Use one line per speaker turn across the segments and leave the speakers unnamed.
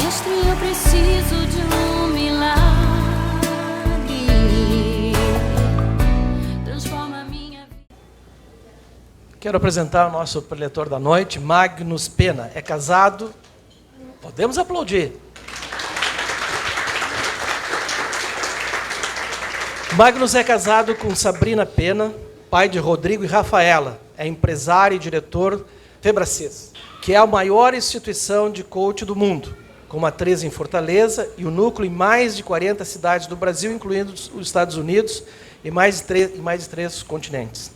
Mestre, eu preciso de um milagre. Transforma a minha vida.
Quero apresentar o nosso preletor da noite, Magnus Pena. É casado. Podemos aplaudir. Magnus é casado com Sabrina Pena, pai de Rodrigo e Rafaela. É empresário e diretor Febracis, que é a maior instituição de coach do mundo, com matriz em Fortaleza e o núcleo em mais de 40 cidades do Brasil, incluindo os Estados Unidos e mais de três continentes.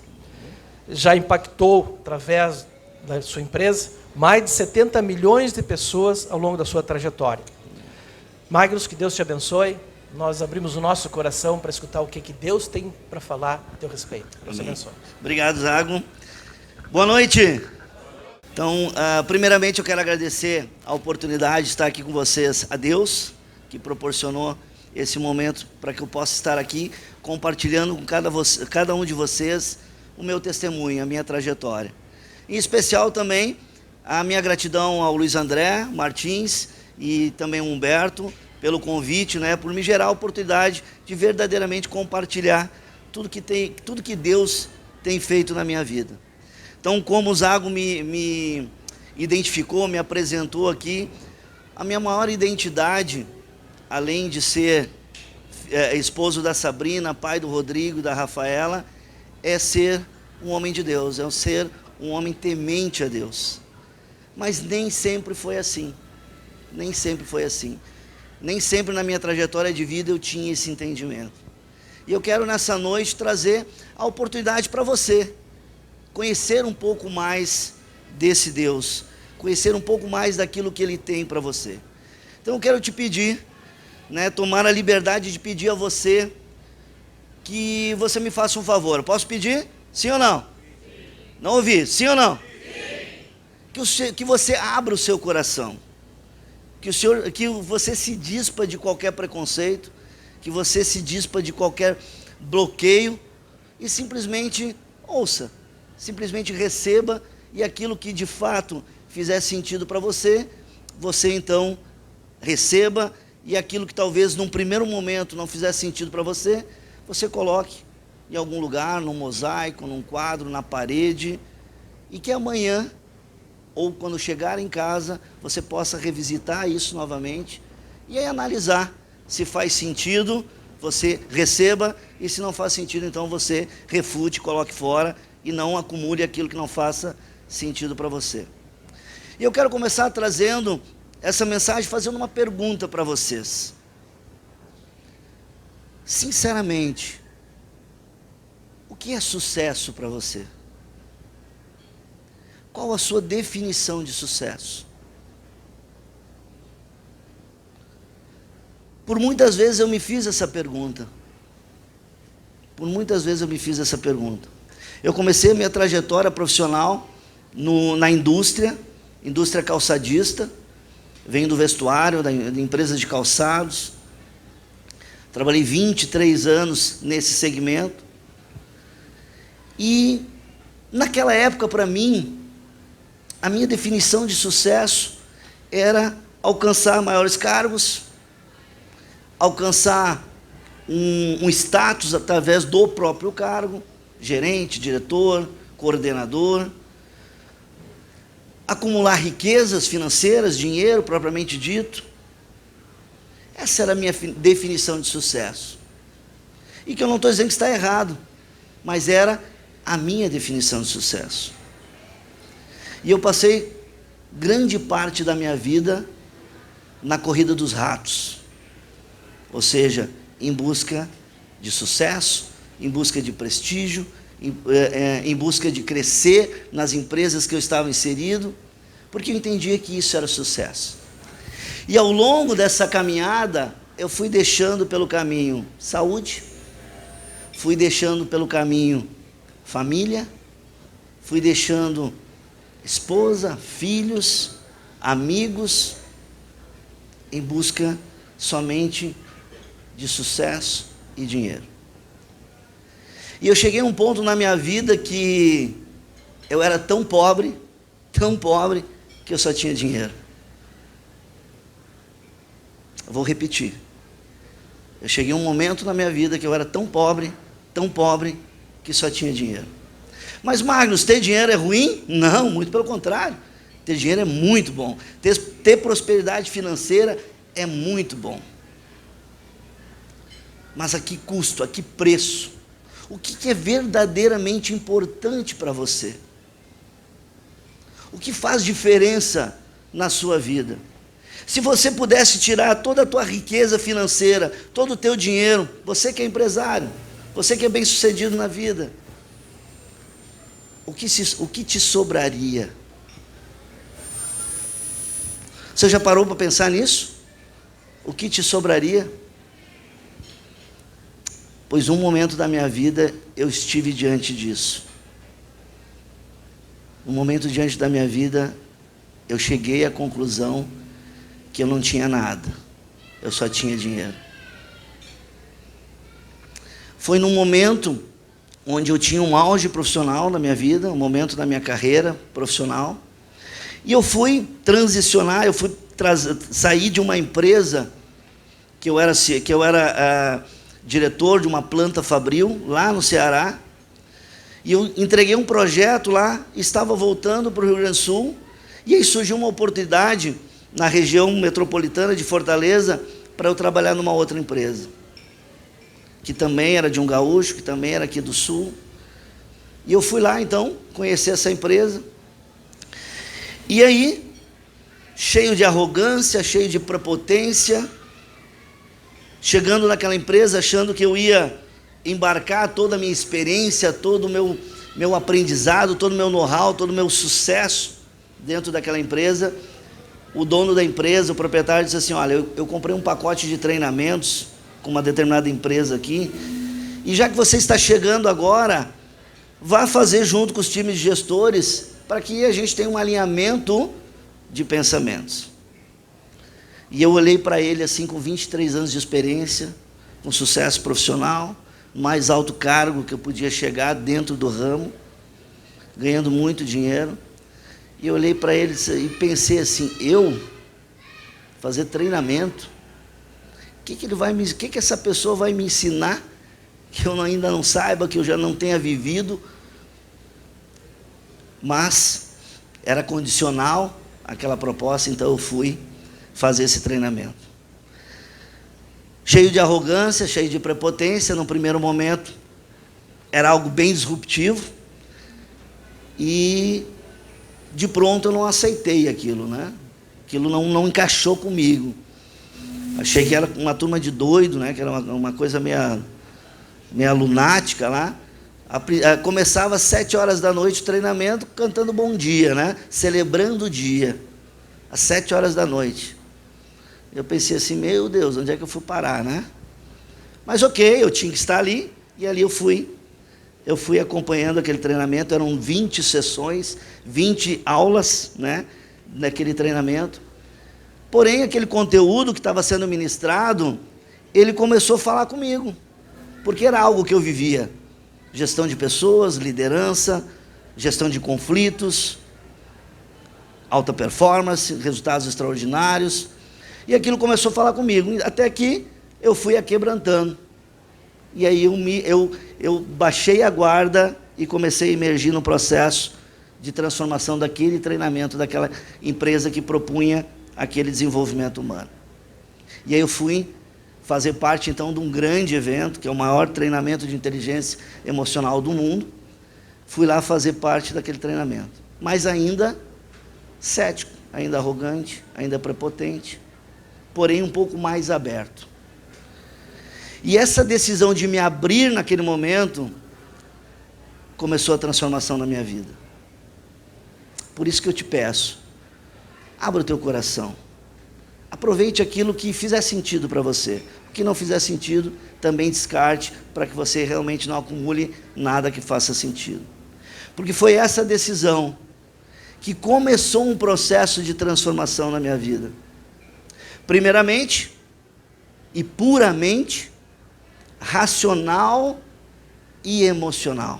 Já impactou, através da sua empresa, mais de 70 milhões de pessoas ao longo da sua trajetória. Magnus, que Deus te abençoe. Nós abrimos o nosso coração para escutar o que Deus tem para falar a teu respeito. Deus te abençoe.
Obrigado, Zago. Boa noite. Então, primeiramente eu quero agradecer a oportunidade de estar aqui com vocês, a Deus, que proporcionou esse momento para que eu possa estar aqui compartilhando com cada um de vocês o meu testemunho, a minha trajetória. Em especial também a minha gratidão ao Luiz André Martins e também ao Humberto pelo convite, por me gerar a oportunidade de verdadeiramente compartilhar tudo que Deus tem feito na minha vida. Então, como o Zago me identificou, me apresentou aqui, a minha maior identidade, além de ser esposo da Sabrina, pai do Rodrigo e da Rafaela, é ser um homem de Deus, é ser um homem temente a Deus. Mas nem sempre foi assim. Nem sempre foi assim. Nem sempre na minha trajetória de vida eu tinha esse entendimento. E eu quero nessa noite trazer a oportunidade para você conhecer um pouco mais desse Deus, conhecer um pouco mais daquilo que Ele tem para você. Então eu quero te pedir, tomar a liberdade de pedir a você que você me faça um favor. Posso pedir? Sim ou não? Sim. Não ouvi? Sim ou não? Sim. Que você abra o seu coração. Que você se dispa de qualquer preconceito, que você se dispa de qualquer bloqueio e simplesmente ouça, simplesmente receba, e aquilo que de fato fizer sentido para você, você então receba, e aquilo que talvez num primeiro momento não fizer sentido para você, você coloque em algum lugar, num mosaico, num quadro, na parede, e que amanhã, ou quando chegar em casa, você possa revisitar isso novamente e aí analisar se faz sentido, você receba, e se não faz sentido, então você refute, coloque fora e não acumule aquilo que não faça sentido para você. E eu quero começar trazendo essa mensagem, fazendo uma pergunta para vocês. Sinceramente, o que é sucesso para você? Qual a sua definição de sucesso? Por muitas vezes eu me fiz essa pergunta. Eu comecei a minha trajetória profissional na indústria calçadista, venho do vestuário, da empresa de calçados. Trabalhei 23 anos nesse segmento. E naquela época, para mim, a minha definição de sucesso era alcançar maiores cargos, alcançar um status através do próprio cargo, gerente, diretor, coordenador, acumular riquezas financeiras, dinheiro propriamente dito. Essa era a minha definição de sucesso. E que eu não estou dizendo que está errado, mas era a minha definição de sucesso. E eu passei grande parte da minha vida na corrida dos ratos. Ou seja, em busca de sucesso, em busca de prestígio, em busca de crescer nas empresas que eu estava inserido, porque eu entendia que isso era sucesso. E ao longo dessa caminhada, eu fui deixando pelo caminho saúde, fui deixando pelo caminho família, fui deixando esposa, filhos, amigos, em busca somente de sucesso e dinheiro. E eu cheguei a um ponto na minha vida que eu era tão pobre, que eu só tinha dinheiro. Eu vou repetir. Eu cheguei a um momento na minha vida que eu era tão pobre, que só tinha dinheiro. Mas, Magnus, ter dinheiro é ruim? Não, muito pelo contrário. Ter dinheiro é muito bom. Ter prosperidade financeira é muito bom. Mas a que custo, a que preço? O que é verdadeiramente importante para você? O que faz diferença na sua vida? Se você pudesse tirar toda a tua riqueza financeira, todo o teu dinheiro, você que é empresário, você que é bem-sucedido na vida, o que te sobraria? Você já parou para pensar nisso? O que te sobraria? Pois um momento da minha vida eu estive diante disso. Um momento diante da minha vida eu cheguei à conclusão que eu não tinha nada, eu só tinha dinheiro. Foi num momento onde eu tinha um auge profissional na minha vida, um momento da minha carreira profissional, e eu fui transicionar, eu fui sair de uma empresa que eu era diretor de uma planta fabril lá no Ceará, e eu entreguei um projeto lá, estava voltando para o Rio Grande do Sul, e aí surgiu uma oportunidade na região metropolitana de Fortaleza para eu trabalhar numa outra empresa, que também era de um gaúcho, que também era aqui do Sul. E eu fui lá, então, conhecer essa empresa. E aí, cheio de arrogância, cheio de prepotência, chegando naquela empresa, achando que eu ia embarcar toda a minha experiência, todo o meu aprendizado, todo o meu know-how, todo o meu sucesso dentro daquela empresa. O dono da empresa, o proprietário, disse assim: olha, eu comprei um pacote de treinamentos com uma determinada empresa aqui, e já que você está chegando agora, vá fazer junto com os times de gestores, para que a gente tenha um alinhamento de pensamentos. E eu olhei para ele assim, com 23 anos de experiência, com sucesso profissional, mais alto cargo que eu podia chegar dentro do ramo, ganhando muito dinheiro. E eu olhei para ele e pensei assim: eu fazer treinamento, o que essa pessoa vai me ensinar que eu ainda não saiba, que eu já não tenha vivido? Mas era condicional aquela proposta, então eu fui fazer esse treinamento. Cheio de arrogância, cheio de prepotência, no primeiro momento era algo bem disruptivo, e de pronto eu não aceitei aquilo, né? Aquilo não encaixou comigo. Achei que era uma turma de doido, né? Que era uma coisa meia lunática lá. Começava às 7 horas da noite o treinamento, cantando bom dia, né? Celebrando o dia, às 7 horas da noite. Eu pensei assim: meu Deus, onde é que eu fui parar, né? Mas ok, eu tinha que estar ali, e ali eu fui acompanhando aquele treinamento. Eram 20 sessões, 20 aulas, né, naquele treinamento. Porém, aquele conteúdo que estava sendo ministrado, ele começou a falar comigo, porque era algo que eu vivia: gestão de pessoas, liderança, gestão de conflitos, alta performance, resultados extraordinários. E aquilo começou a falar comigo, até que eu fui aquebrantando. E aí eu baixei a guarda e comecei a emergir no processo de transformação daquele treinamento, daquela empresa que propunha aquele desenvolvimento humano. E aí eu fui fazer parte, então, de um grande evento, que é o maior treinamento de inteligência emocional do mundo. Fui lá fazer parte daquele treinamento, mas ainda cético, ainda arrogante, ainda prepotente, porém um pouco mais aberto. E essa decisão de me abrir naquele momento começou a transformação na minha vida. Por isso que eu te peço, abra o teu coração, aproveite aquilo que fizer sentido para você. O que não fizer sentido, também descarte, para que você realmente não acumule nada que faça sentido. Porque foi essa decisão que começou um processo de transformação na minha vida. Primeiramente e puramente racional e emocional.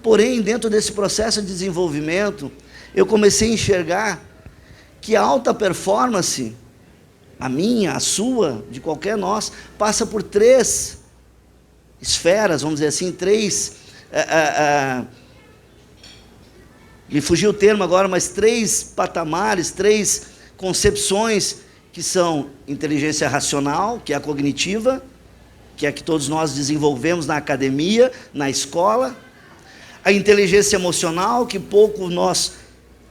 Porém, dentro desse processo de desenvolvimento, eu comecei a enxergar que a alta performance, a minha, a sua, de qualquer nós, passa por 3 esferas, vamos dizer assim, 3... me fugiu o termo agora, mas 3 patamares, 3 concepções, que são inteligência racional, que é a cognitiva, que é a que todos nós desenvolvemos na academia, na escola, a inteligência emocional, que pouco nós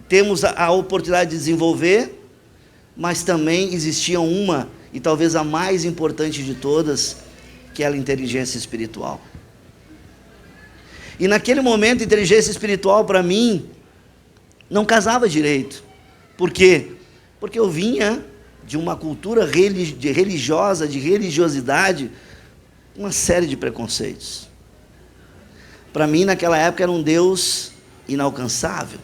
temos a oportunidade de desenvolver, mas também existia uma, e talvez a mais importante de todas, que é a inteligência espiritual. E naquele momento, a inteligência espiritual para mim não casava direito. Por quê? Porque eu vinha de uma cultura religiosa, de religiosidade, uma série de preconceitos. Para mim, naquela época, era um Deus inalcançável,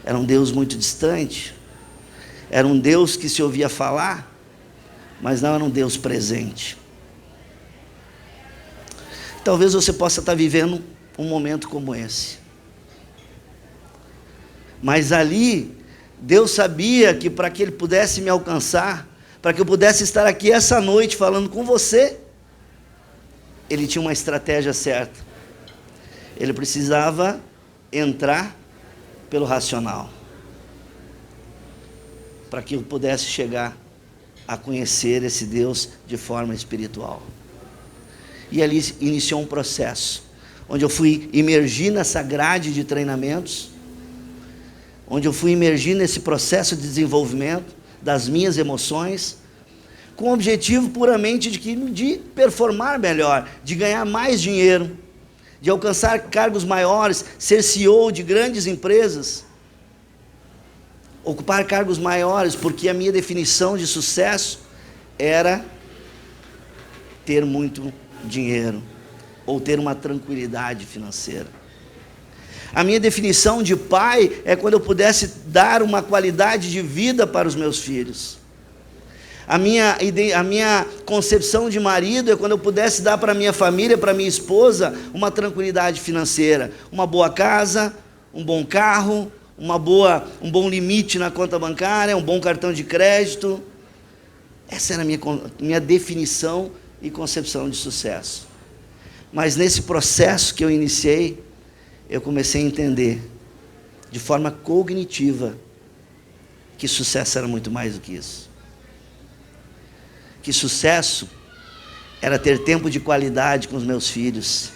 era um Deus muito distante, era um Deus que se ouvia falar, mas não era um Deus presente. Talvez você possa estar vivendo um momento como esse. Mas ali, Deus sabia que para que Ele pudesse me alcançar, para que eu pudesse estar aqui essa noite falando com você, Ele tinha uma estratégia certa. Ele precisava entrar pelo racional, para que eu pudesse chegar a conhecer esse Deus de forma espiritual. E ali iniciou um processo, onde eu fui imergir nessa grade de treinamentos, onde eu fui imergir nesse processo de desenvolvimento das minhas emoções, com o objetivo puramente de performar melhor, de ganhar mais dinheiro, de alcançar cargos maiores, ser CEO de grandes empresas, ocupar cargos maiores, porque a minha definição de sucesso era ter muito dinheiro, ou ter uma tranquilidade financeira. A minha definição de pai é quando eu pudesse dar uma qualidade de vida para os meus filhos. A minha concepção de marido é quando eu pudesse dar para a minha família, para a minha esposa, uma tranquilidade financeira, uma boa casa, um bom carro, um bom limite na conta bancária, um bom cartão de crédito. Essa era a minha definição e concepção de sucesso. Mas nesse processo que eu iniciei, eu comecei a entender, de forma cognitiva, que sucesso era muito mais do que isso. Que sucesso era ter tempo de qualidade com os meus filhos.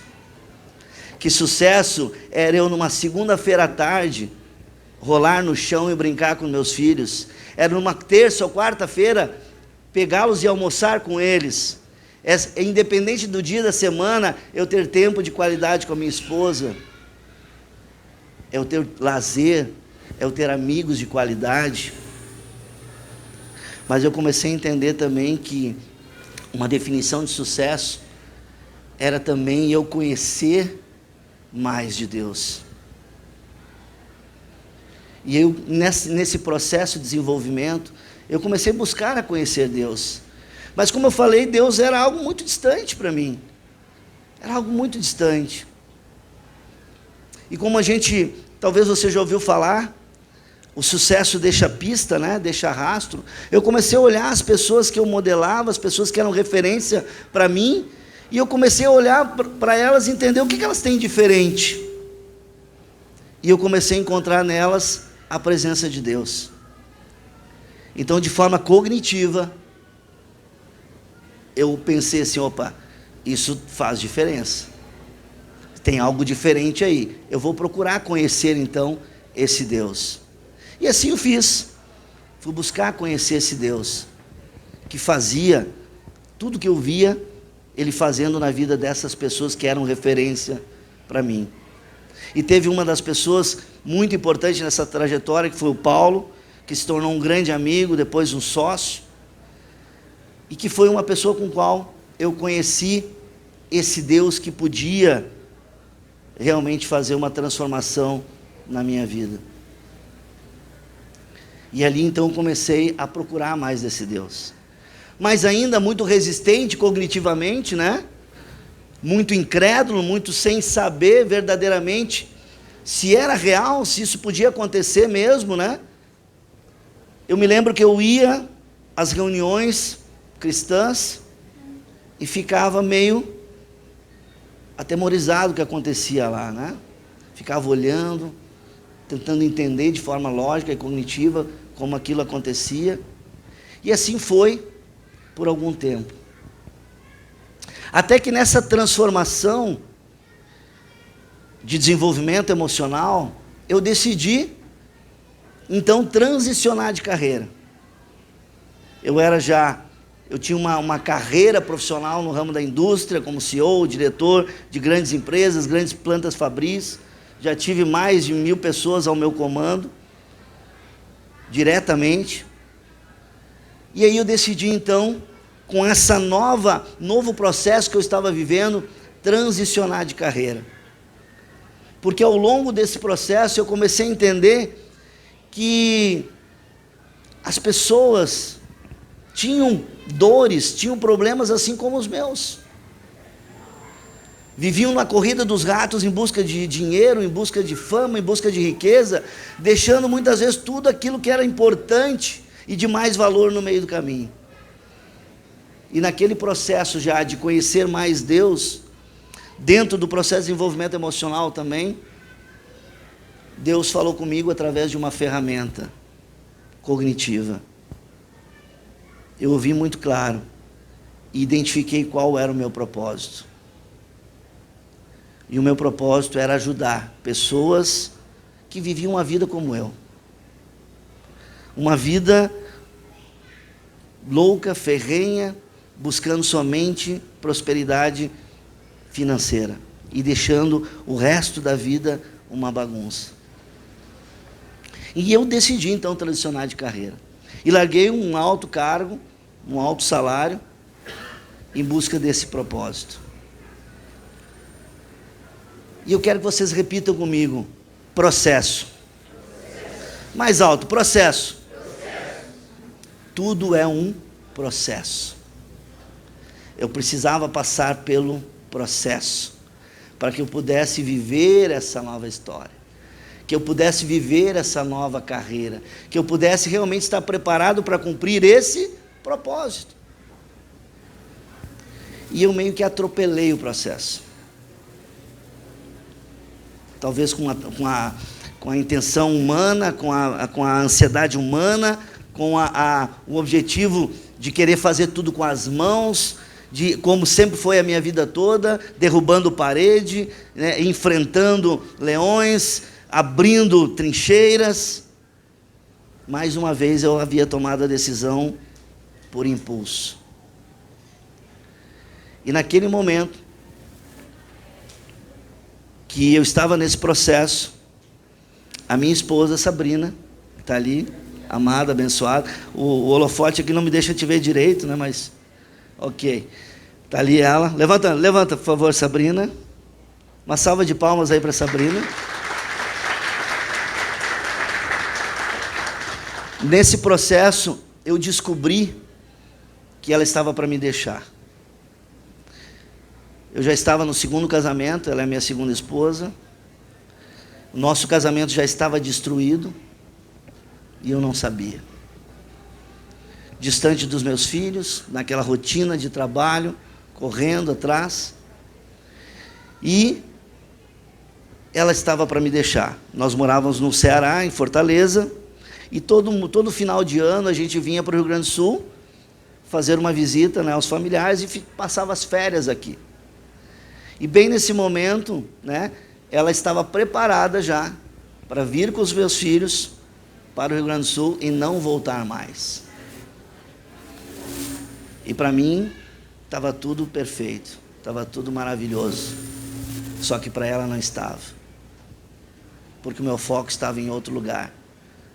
Que sucesso era eu, numa segunda-feira à tarde, rolar no chão e brincar com meus filhos. Era numa terça ou quarta-feira, pegá-los e almoçar com eles. Independente do dia da semana, eu ter tempo de qualidade com a minha esposa. É o ter lazer, é o ter amigos de qualidade. Mas eu comecei a entender também que uma definição de sucesso era também eu conhecer mais de Deus. E eu, nesse processo de desenvolvimento, eu comecei a buscar a conhecer Deus. Mas como eu falei, Deus era algo muito distante para mim. Era algo muito distante. E como talvez você já ouviu falar, o sucesso deixa pista, né? Deixa rastro. Eu comecei a olhar as pessoas que eu modelava, as pessoas que eram referência para mim, e eu comecei a olhar para elas e entender o que elas têm diferente. E eu comecei a encontrar nelas a presença de Deus. Então, de forma cognitiva, eu pensei assim, opa, isso faz diferença. Tem algo diferente aí. Eu vou procurar conhecer, então, esse Deus. E assim eu fiz. Fui buscar conhecer esse Deus, que fazia tudo que eu via Ele fazendo na vida dessas pessoas que eram referência para mim. E teve uma das pessoas muito importantes nessa trajetória, que foi o Paulo, que se tornou um grande amigo, depois um sócio, e que foi uma pessoa com a qual eu conheci esse Deus que podia realmente fazer uma transformação na minha vida. E ali então eu comecei a procurar mais desse Deus. Mas ainda muito resistente cognitivamente, né? Muito incrédulo, muito sem saber verdadeiramente se era real, se isso podia acontecer mesmo, né? eu me lembro que eu ia às reuniões cristãs e ficava meio atemorizado com o que acontecia lá, né? Ficava olhando, tentando entender de forma lógica e cognitiva como aquilo acontecia. E assim foi por algum tempo. Até que nessa transformação de desenvolvimento emocional, eu decidi, então, transicionar de carreira. Eu tinha uma carreira profissional no ramo da indústria, como CEO, diretor de grandes empresas, grandes plantas fabris. Já tive mais de 1.000 pessoas ao meu comando, diretamente. E aí eu decidi, então, com essa novo processo que eu estava vivendo, transicionar de carreira. Porque ao longo desse processo eu comecei a entender que as pessoas tinham dores, tinham problemas assim como os meus. Viviam na corrida dos ratos em busca de dinheiro, em busca de fama, em busca de riqueza, deixando muitas vezes tudo aquilo que era importante e de mais valor no meio do caminho. E naquele processo já de conhecer mais Deus, dentro do processo de desenvolvimento emocional também, Deus falou comigo através de uma ferramenta cognitiva. Eu ouvi muito claro e identifiquei qual era o meu propósito. E o meu propósito era ajudar pessoas que viviam uma vida como eu. Uma vida louca, ferrenha, buscando somente prosperidade financeira e deixando o resto da vida uma bagunça. E eu decidi então transicionar de carreira. E larguei um alto cargo, um alto salário, em busca desse propósito. E eu quero que vocês repitam comigo: processo. Mais alto, processo. Tudo é um processo. Eu precisava passar pelo processo, para que eu pudesse viver essa nova história, que eu pudesse viver essa nova carreira, que eu pudesse realmente estar preparado para cumprir esse propósito. E eu meio que atropelei o processo. Talvez com a intenção humana, com a ansiedade humana, com o objetivo de querer fazer tudo com as mãos, como sempre foi a minha vida toda, derrubando parede, né, enfrentando leões, abrindo trincheiras. Mais uma vez eu havia tomado a decisão por impulso. E naquele momento que eu estava nesse processo, a minha esposa Sabrina, que está ali, amada, abençoada, o holofote aqui não me deixa te ver direito, né, mas ok, está ali ela, levanta por favor, Sabrina, uma salva de palmas aí para Sabrina. Nesse processo eu descobri que ela estava para me deixar. Eu já estava no segundo casamento, ela é minha segunda esposa. O nosso casamento já estava destruído e eu não sabia. Distante dos meus filhos, naquela rotina de trabalho, correndo atrás. E ela estava para me deixar. Nós morávamos no Ceará, em Fortaleza, e todo final de ano a gente vinha para o Rio Grande do Sul fazer uma visita, né, aos familiares e passava as férias aqui. E bem nesse momento, né, ela estava preparada já para vir com os meus filhos para o Rio Grande do Sul e não voltar mais. E para mim estava tudo perfeito, estava tudo maravilhoso. Só que para ela não estava. Porque o meu foco estava em outro lugar.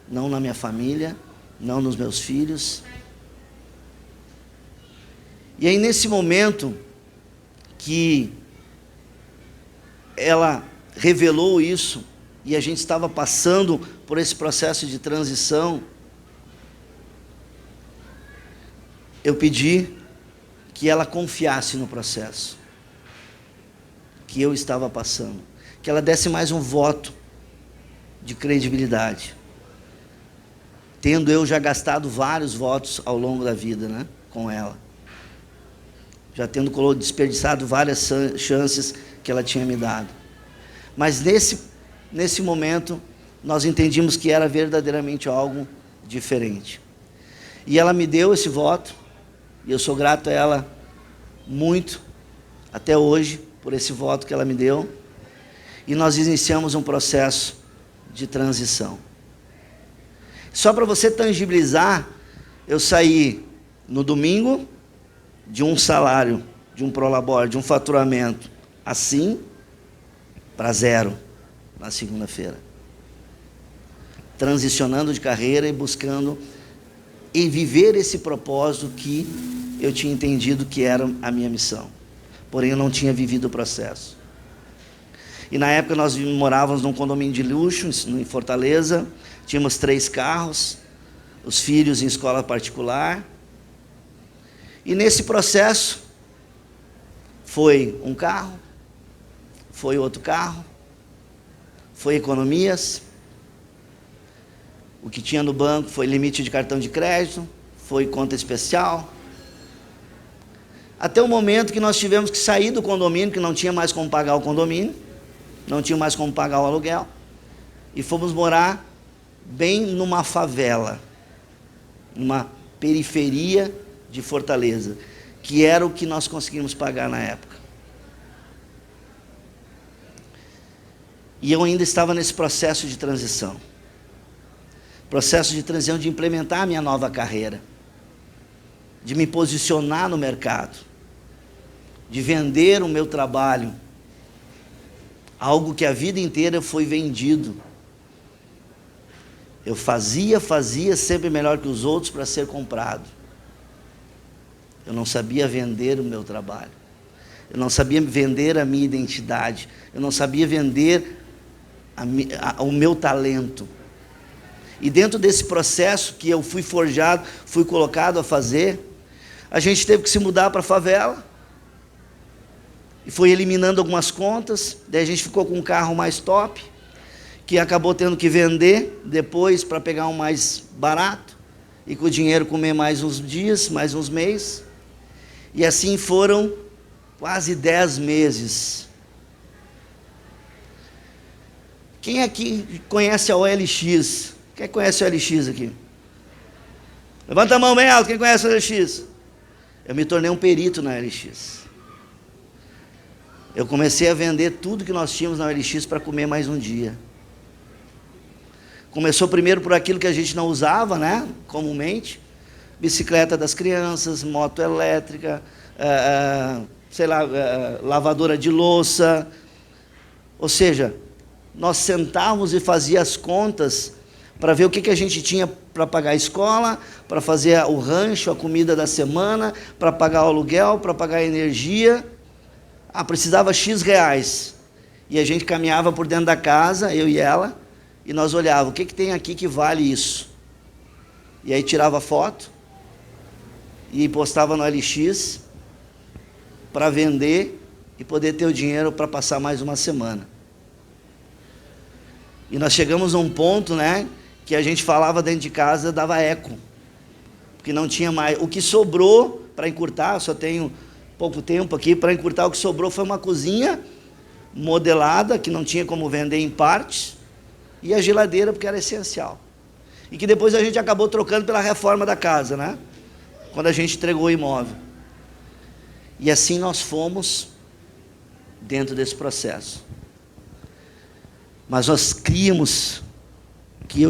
Não na minha família, não nos meus filhos. E aí nesse momento que ela revelou isso, e a gente estava passando por esse processo de transição, eu pedi que ela confiasse no processo que eu estava passando, que ela desse mais um voto de credibilidade. tendo eu já gastado vários votos ao longo da vida, né, com ela. Já tendo desperdiçado várias chances que ela tinha me dado. Mas nesse momento, nós entendimos que era verdadeiramente algo diferente. E ela me deu esse voto, e eu sou grato a ela muito, até hoje, por esse voto que ela me deu. E nós iniciamos um processo de transição. Só para você tangibilizar, eu saí no domingo de um salário, de um prolabore, de um faturamento assim, para 0 na segunda-feira. Transicionando de carreira e buscando e viver esse propósito que eu tinha entendido que era a minha missão. Porém, eu não tinha vivido o processo. E na época nós morávamos num condomínio de luxo, em Fortaleza, tínhamos 3 carros, os filhos em escola particular. E nesse processo, foi um carro, foi outro carro, foi economias, o que tinha no banco foi limite de cartão de crédito, foi conta especial. Até o momento que nós tivemos que sair do condomínio, que não tinha mais como pagar o condomínio, não tinha mais como pagar o aluguel, e fomos morar bem numa favela, numa periferia de Fortaleza, que era o que nós conseguimos pagar na época. E eu ainda estava nesse processo de transição. Processo de transição de implementar a minha nova carreira, de me posicionar no mercado, de vender o meu trabalho, algo que a vida inteira foi vendido. Eu fazia sempre melhor que os outros para ser comprado. Eu não sabia vender o meu trabalho. Eu não sabia vender a minha identidade. Eu não sabia vender o meu talento. E dentro desse processo que eu fui forjado, fui colocado a fazer, a gente teve que se mudar para a favela. E foi eliminando algumas contas. Daí a gente ficou com um carro mais top, que acabou tendo que vender depois para pegar um mais barato. E com o dinheiro comer mais uns dias, mais uns meses. E assim foram quase 10 meses. Quem aqui conhece a OLX? Quem conhece a OLX aqui? Levanta a mão bem alto, quem conhece a OLX? Eu me tornei um perito na OLX. Eu comecei a vender tudo que nós tínhamos na OLX para comer mais um dia. Começou primeiro por aquilo que a gente não usava, né, comumente. Bicicleta das crianças, moto elétrica, lavadora de louça. Ou seja, nós sentávamos e fazíamos as contas para ver o que a gente tinha para pagar a escola, para fazer o rancho, a comida da semana, para pagar o aluguel, para pagar a energia. Precisava X reais. E a gente caminhava por dentro da casa, eu e ela, e nós olhávamos, o que tem aqui que vale isso? E aí tirava foto, e postava no OLX, para vender, e poder ter o dinheiro para passar mais uma semana. E nós chegamos a um ponto, né, que a gente falava dentro de casa, dava eco, porque não tinha mais. O que sobrou, para encurtar, eu só tenho pouco tempo aqui, para encurtar, o que sobrou foi uma cozinha modelada, que não tinha como vender em partes, e a geladeira, porque era essencial. E que depois a gente acabou trocando pela reforma da casa, né? Quando a gente entregou o imóvel. E assim nós fomos dentro desse processo. Mas nós críamos que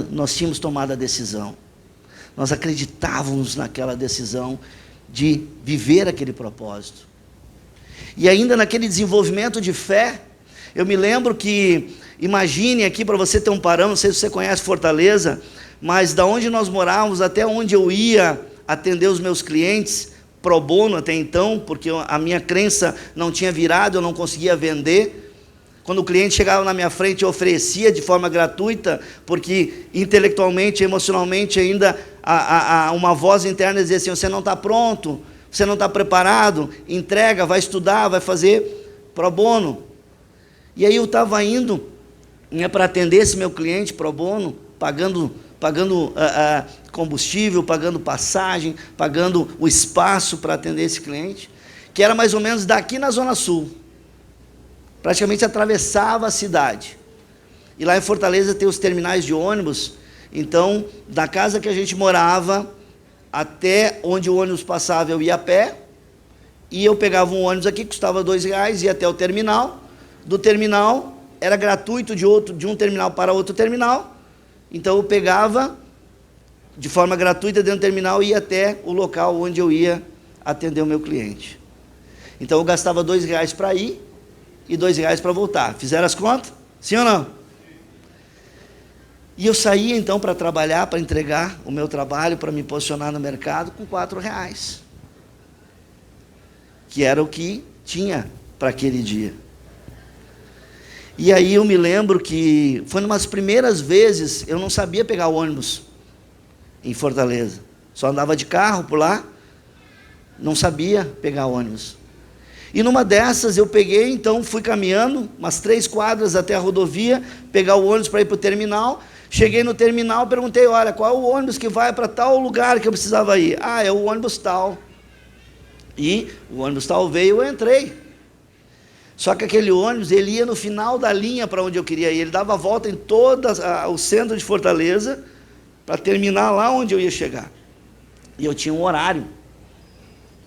nós tínhamos tomado a decisão. Nós acreditávamos naquela decisão de viver aquele propósito. E ainda naquele desenvolvimento de fé, eu me lembro que, imagine aqui para você ter um parâmetro, não sei se você conhece Fortaleza, mas da onde nós morávamos até onde eu ia atender os meus clientes, pro bono até então, porque a minha crença não tinha virado, eu não conseguia vender. Quando o cliente chegava na minha frente, eu oferecia de forma gratuita, porque intelectualmente, emocionalmente ainda uma voz interna dizia assim, você não está pronto, você não está preparado, entrega, vai estudar, vai fazer pro bono. E aí eu estava indo para atender esse meu cliente pro bono, pagando combustível, pagando passagem, pagando o espaço para atender esse cliente, que era mais ou menos daqui na Zona Sul. Praticamente atravessava a cidade. E lá em Fortaleza tem os terminais de ônibus, então, da casa que a gente morava até onde o ônibus passava, eu ia a pé, e eu pegava um ônibus aqui, custava R$2, ia até o terminal. Do terminal, era gratuito de um terminal para outro terminal, então eu pegava de forma gratuita dentro do terminal e ia até o local onde eu ia atender o meu cliente. Então eu gastava R$2 para ir e R$2 para voltar. Fizeram as contas? Sim ou não? E eu saía então para trabalhar, para entregar o meu trabalho, para me posicionar no mercado com R$4, que era o que tinha para aquele dia. E aí eu me lembro que foi uma das primeiras vezes, eu não sabia pegar o ônibus em Fortaleza, só andava de carro por lá, não sabia pegar o ônibus. E numa dessas eu peguei, então fui caminhando umas 3 quadras até a rodovia, pegar o ônibus para ir para o terminal. Cheguei no terminal, perguntei, olha, qual é o ônibus que vai para tal lugar que eu precisava ir? Ah, é o ônibus tal. E o ônibus tal veio, eu entrei. Só que aquele ônibus, ele ia no final da linha para onde eu queria ir. Ele dava a volta em todo o centro de Fortaleza para terminar lá onde eu ia chegar. E eu tinha um horário.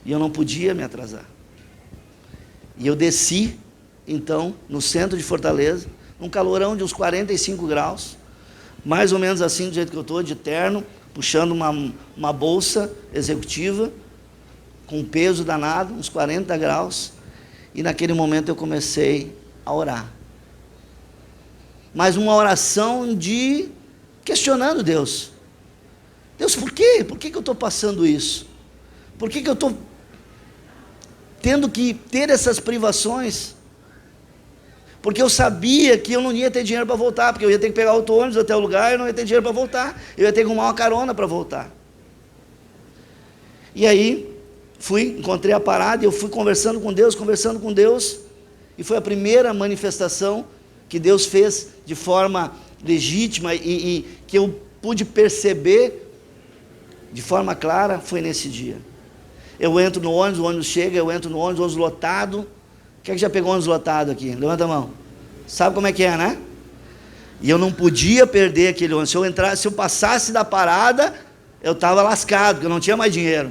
E eu não podia me atrasar. E eu desci, então, no centro de Fortaleza, num calorão de uns 45 graus, mais ou menos assim, do jeito que eu estou, de terno, puxando uma bolsa executiva, com um peso danado, uns 40 graus, e naquele momento eu comecei a orar. Mas uma oração questionando Deus. Deus, por quê? Por que eu estou passando isso? Por que eu estou tendo que ter essas privações? Porque eu sabia que eu não ia ter dinheiro para voltar, porque eu ia ter que pegar outro ônibus até o lugar, eu não ia ter dinheiro para voltar, eu ia ter que arrumar uma carona para voltar. E aí, encontrei a parada, e eu fui conversando com Deus, e foi a primeira manifestação que Deus fez de forma legítima, e que eu pude perceber de forma clara, foi nesse dia. Eu entro no ônibus, o ônibus chega, eu entro no ônibus lotado. Quem é que já pegou ônibus lotado aqui? Levanta a mão. Sabe como é que é, né? E eu não podia perder aquele ônibus. Se eu passasse da parada, eu estava lascado, porque eu não tinha mais dinheiro.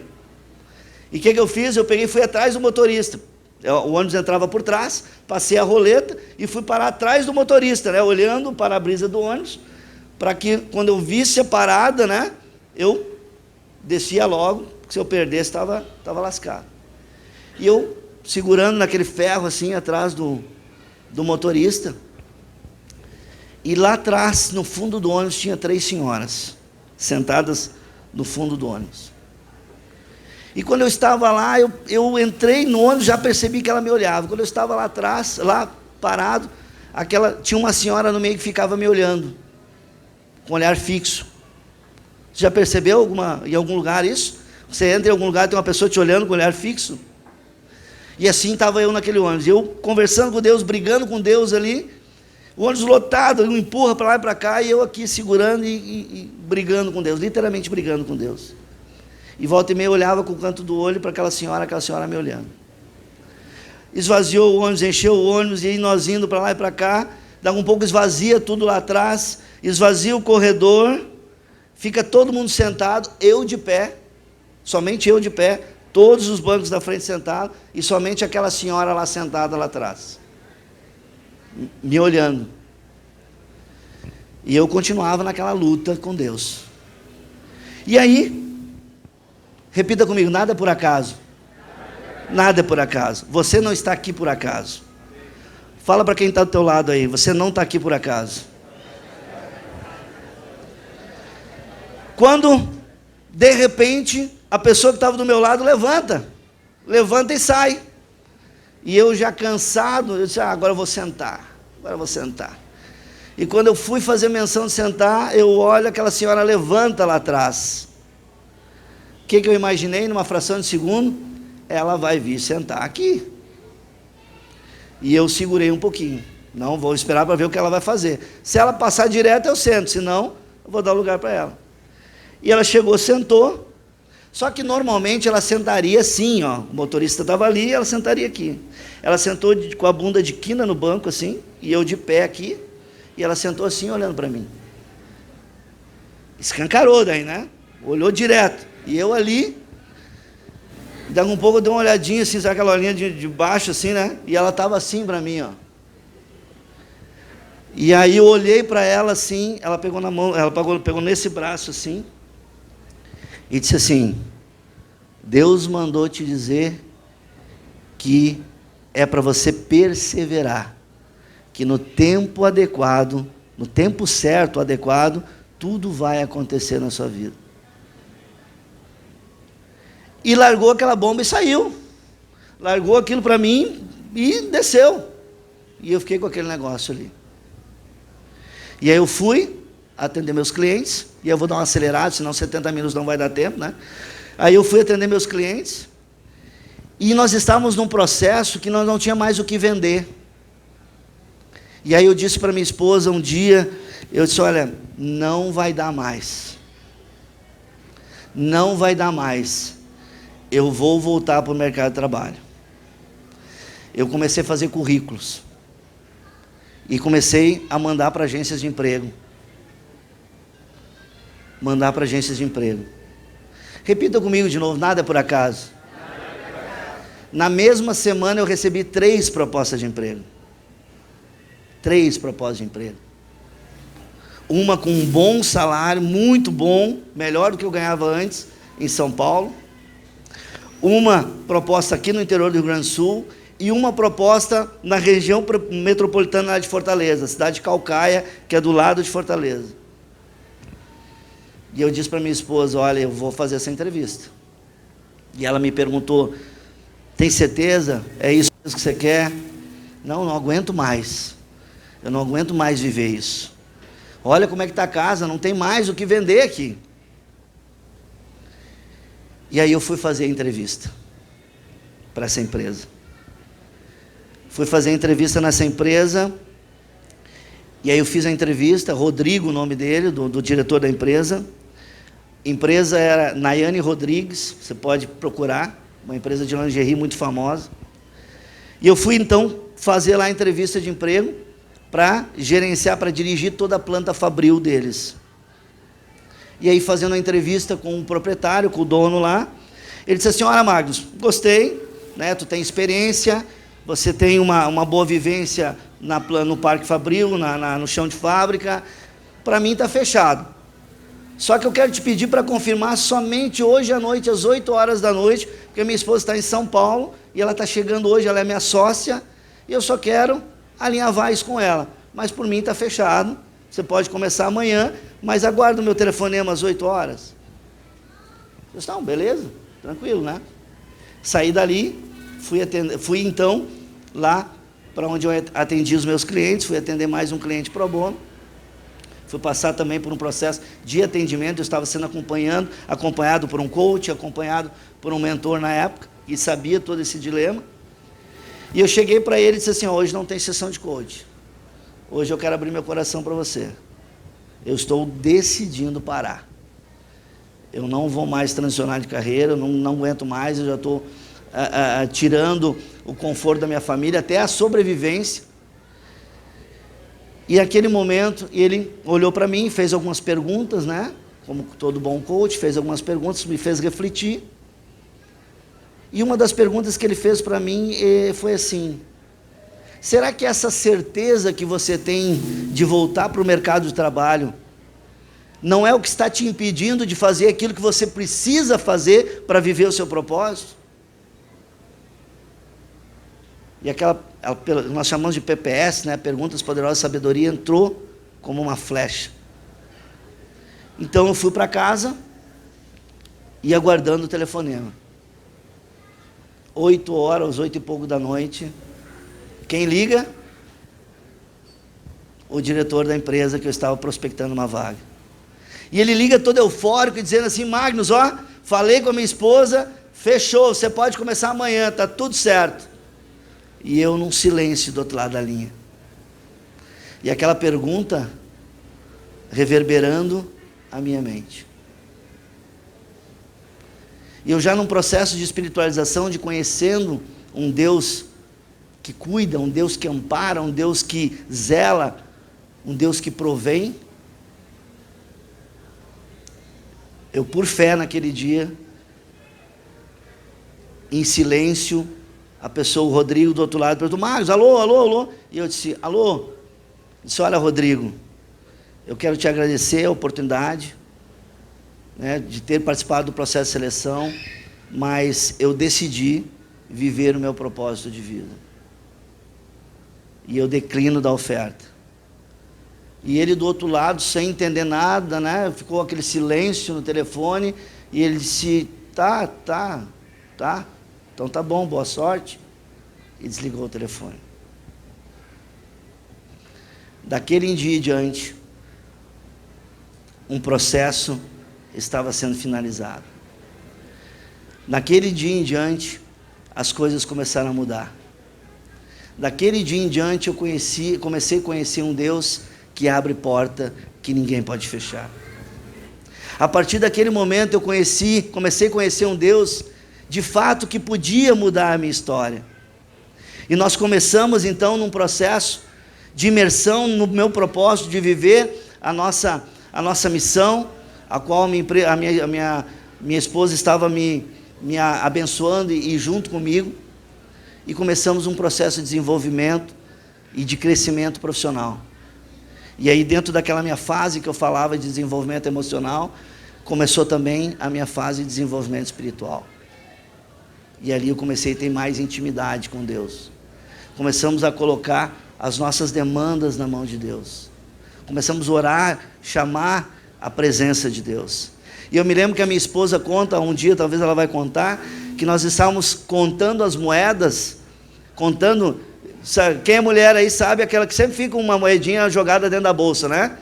E o que eu fiz? Eu peguei e fui atrás do motorista. O ônibus entrava por trás, passei a roleta e fui parar atrás do motorista, né? Olhando para a brisa do ônibus, para que quando eu visse a parada, né, eu descia logo, porque se eu perdesse, estava lascado. E eu segurando naquele ferro assim, atrás do motorista, e lá atrás, no fundo do ônibus, tinha 3 senhoras, sentadas no fundo do ônibus. E quando eu estava lá, eu entrei no ônibus, já percebi que ela me olhava. Quando eu estava lá atrás, lá parado, tinha uma senhora no meio que ficava me olhando, com olhar fixo. Você já percebeu em algum lugar isso? Você entra em algum lugar e tem uma pessoa te olhando com olhar fixo? E assim estava eu naquele ônibus, eu conversando com Deus, brigando com Deus ali, o ônibus lotado, um empurra para lá e para cá, e eu aqui segurando e brigando com Deus, literalmente brigando com Deus. E volta e meia eu olhava com o canto do olho para aquela senhora me olhando. Esvaziou o ônibus, encheu o ônibus, e aí nós indo para lá e para cá, daqui um pouco esvazia tudo lá atrás, esvazia o corredor, fica todo mundo sentado, eu de pé, somente eu de pé, todos os bancos da frente sentados, e somente aquela senhora lá sentada lá atrás, me olhando. E eu continuava naquela luta com Deus. E aí, repita comigo, nada é por acaso. Nada é por acaso. Você não está aqui por acaso. Fala para quem está do teu lado aí, você não está aqui por acaso. Quando, de repente, a pessoa que estava do meu lado levanta e sai. E eu já cansado, eu disse, agora eu vou sentar. E quando eu fui fazer menção de sentar, eu olho, aquela senhora levanta lá atrás. O que eu imaginei numa fração de segundo? Ela vai vir sentar aqui. E eu segurei um pouquinho. Não vou esperar para ver o que ela vai fazer. Se ela passar direto, eu sento. Se não, eu vou dar o lugar para ela. E ela chegou, sentou, só que normalmente ela sentaria assim, ó, o motorista estava ali, ela sentaria aqui. Ela sentou com a bunda de quina no banco, assim, e eu de pé aqui, e ela sentou assim, olhando para mim. Escancarou daí, né? Olhou direto. E eu ali, daqui um pouco eu dei uma olhadinha, assim, sabe aquela olhinha de baixo, assim, né? E ela estava assim para mim, ó. E aí eu olhei para ela assim, ela pegou na mão, ela pegou nesse braço assim, e disse assim: Deus mandou te dizer que é para você perseverar, que no tempo adequado, no tempo certo, adequado, tudo vai acontecer na sua vida. E largou aquela bomba e saiu. Largou aquilo para mim e desceu. E eu fiquei com aquele negócio ali. E aí eu fui atender meus clientes, e eu vou dar uma acelerada, senão 70 minutos não vai dar tempo, né? Aí eu fui atender meus clientes, e nós estávamos num processo que nós não tínhamos mais o que vender. E aí eu disse para minha esposa um dia, eu disse: olha, não vai dar mais. Não vai dar mais. Eu vou voltar para o mercado de trabalho. Eu comecei a fazer currículos. E comecei a mandar para agências de emprego. Mandar para agências de emprego. Repita comigo de novo, nada é por acaso. Na mesma semana eu recebi 3 propostas de emprego. 3 propostas de emprego. Uma com um bom salário, muito bom, melhor do que eu ganhava antes, em São Paulo. Uma proposta aqui no interior do Rio Grande do Sul, e uma proposta na região metropolitana lá de Fortaleza, cidade de Caucaia, que é do lado de Fortaleza. E eu disse para minha esposa: olha, eu vou fazer essa entrevista. E ela me perguntou: tem certeza? É isso que você quer? Não, não aguento mais. Eu não aguento mais viver isso. Olha como é que está a casa, não tem mais o que vender aqui. E aí eu fui fazer a entrevista para essa empresa. Fui fazer a entrevista nessa empresa, e aí eu fiz a entrevista, Rodrigo, o nome dele, do diretor da empresa. A empresa era Nayane Rodrigues, você pode procurar, uma empresa de lingerie muito famosa. E eu fui então fazer lá a entrevista de emprego, para gerenciar, para dirigir toda a planta fabril deles. E aí fazendo a entrevista com o proprietário, com o dono lá, ele disse assim: olha, Magnus, gostei, né, tu tem experiência, você tem uma boa vivência no Parque Fabril, no chão de fábrica, para mim está fechado. Só que eu quero te pedir para confirmar somente hoje à noite, às 8 horas da noite, porque minha esposa está em São Paulo, e ela está chegando hoje, ela é minha sócia, e eu só quero alinhavar isso com ela. Mas por mim está fechado, você pode começar amanhã, mas aguarda o meu telefonema às 8 horas. Eu disse: não, beleza, tranquilo, né? Saí dali, fui então lá para onde eu atendi os meus clientes, fui atender mais um cliente pro bono, fui passar também por um processo de atendimento, eu estava sendo acompanhado por um coach, acompanhado por um mentor na época, e sabia todo esse dilema, e eu cheguei para ele e disse assim: hoje não tem sessão de coach, hoje eu quero abrir meu coração para você, eu estou decidindo parar, eu não vou mais transicionar de carreira, eu não aguento mais, eu já estou tirando o conforto da minha família, até a sobrevivência. E naquele momento ele olhou para mim, fez algumas perguntas, né? Como todo bom coach, fez algumas perguntas, me fez refletir. E uma das perguntas que ele fez para mim foi assim: será que essa certeza que você tem de voltar para o mercado de trabalho não é o que está te impedindo de fazer aquilo que você precisa fazer para viver o seu propósito? E nós chamamos de PPS, né? Perguntas Poderosas de Sabedoria, entrou como uma flecha. Então eu fui para casa e aguardando o telefonema. 8 horas, 8 e pouco da noite, quem liga? O diretor da empresa que eu estava prospectando uma vaga. E ele liga todo eufórico, dizendo assim: Magnus, ó, falei com a minha esposa, fechou, você pode começar amanhã, está tudo certo. E eu num silêncio do outro lado da linha. E aquela pergunta reverberando a minha mente. E eu já num processo de espiritualização, de conhecendo um Deus que cuida, um Deus que ampara, um Deus que zela, um Deus que provém, eu por fé naquele dia, em silêncio, a pessoa, o Rodrigo do outro lado, perguntou: Marcos, alô, alô, alô. E eu disse: alô. Eu disse: olha, Rodrigo, eu quero te agradecer a oportunidade, né, de ter participado do processo de seleção, mas eu decidi viver o meu propósito de vida. E eu declino da oferta. E ele do outro lado, sem entender nada, né, ficou aquele silêncio no telefone, e ele disse: tá, então tá bom, boa sorte. E desligou o telefone. Daquele dia em diante, um processo estava sendo finalizado. Naquele dia em diante, as coisas começaram a mudar. Daquele dia em diante, eu comecei a conhecer um Deus que abre porta que ninguém pode fechar. A partir daquele momento, eu comecei a conhecer um Deus, de fato, que podia mudar a minha história. E nós começamos, então, num processo de imersão no meu propósito de viver a nossa missão, a qual a minha esposa estava me abençoando e junto comigo, e começamos um processo de desenvolvimento e de crescimento profissional. E aí, dentro daquela minha fase que eu falava de desenvolvimento emocional, começou também a minha fase de desenvolvimento espiritual. E ali eu comecei a ter mais intimidade com Deus. Começamos a colocar as nossas demandas na mão de Deus. Começamos a orar, chamar a presença de Deus. E eu me lembro que a minha esposa conta, um dia talvez ela vai contar, que nós estávamos contando as moedas, contando, sabe, quem é mulher aí sabe, aquela que sempre fica uma moedinha jogada dentro da bolsa, né?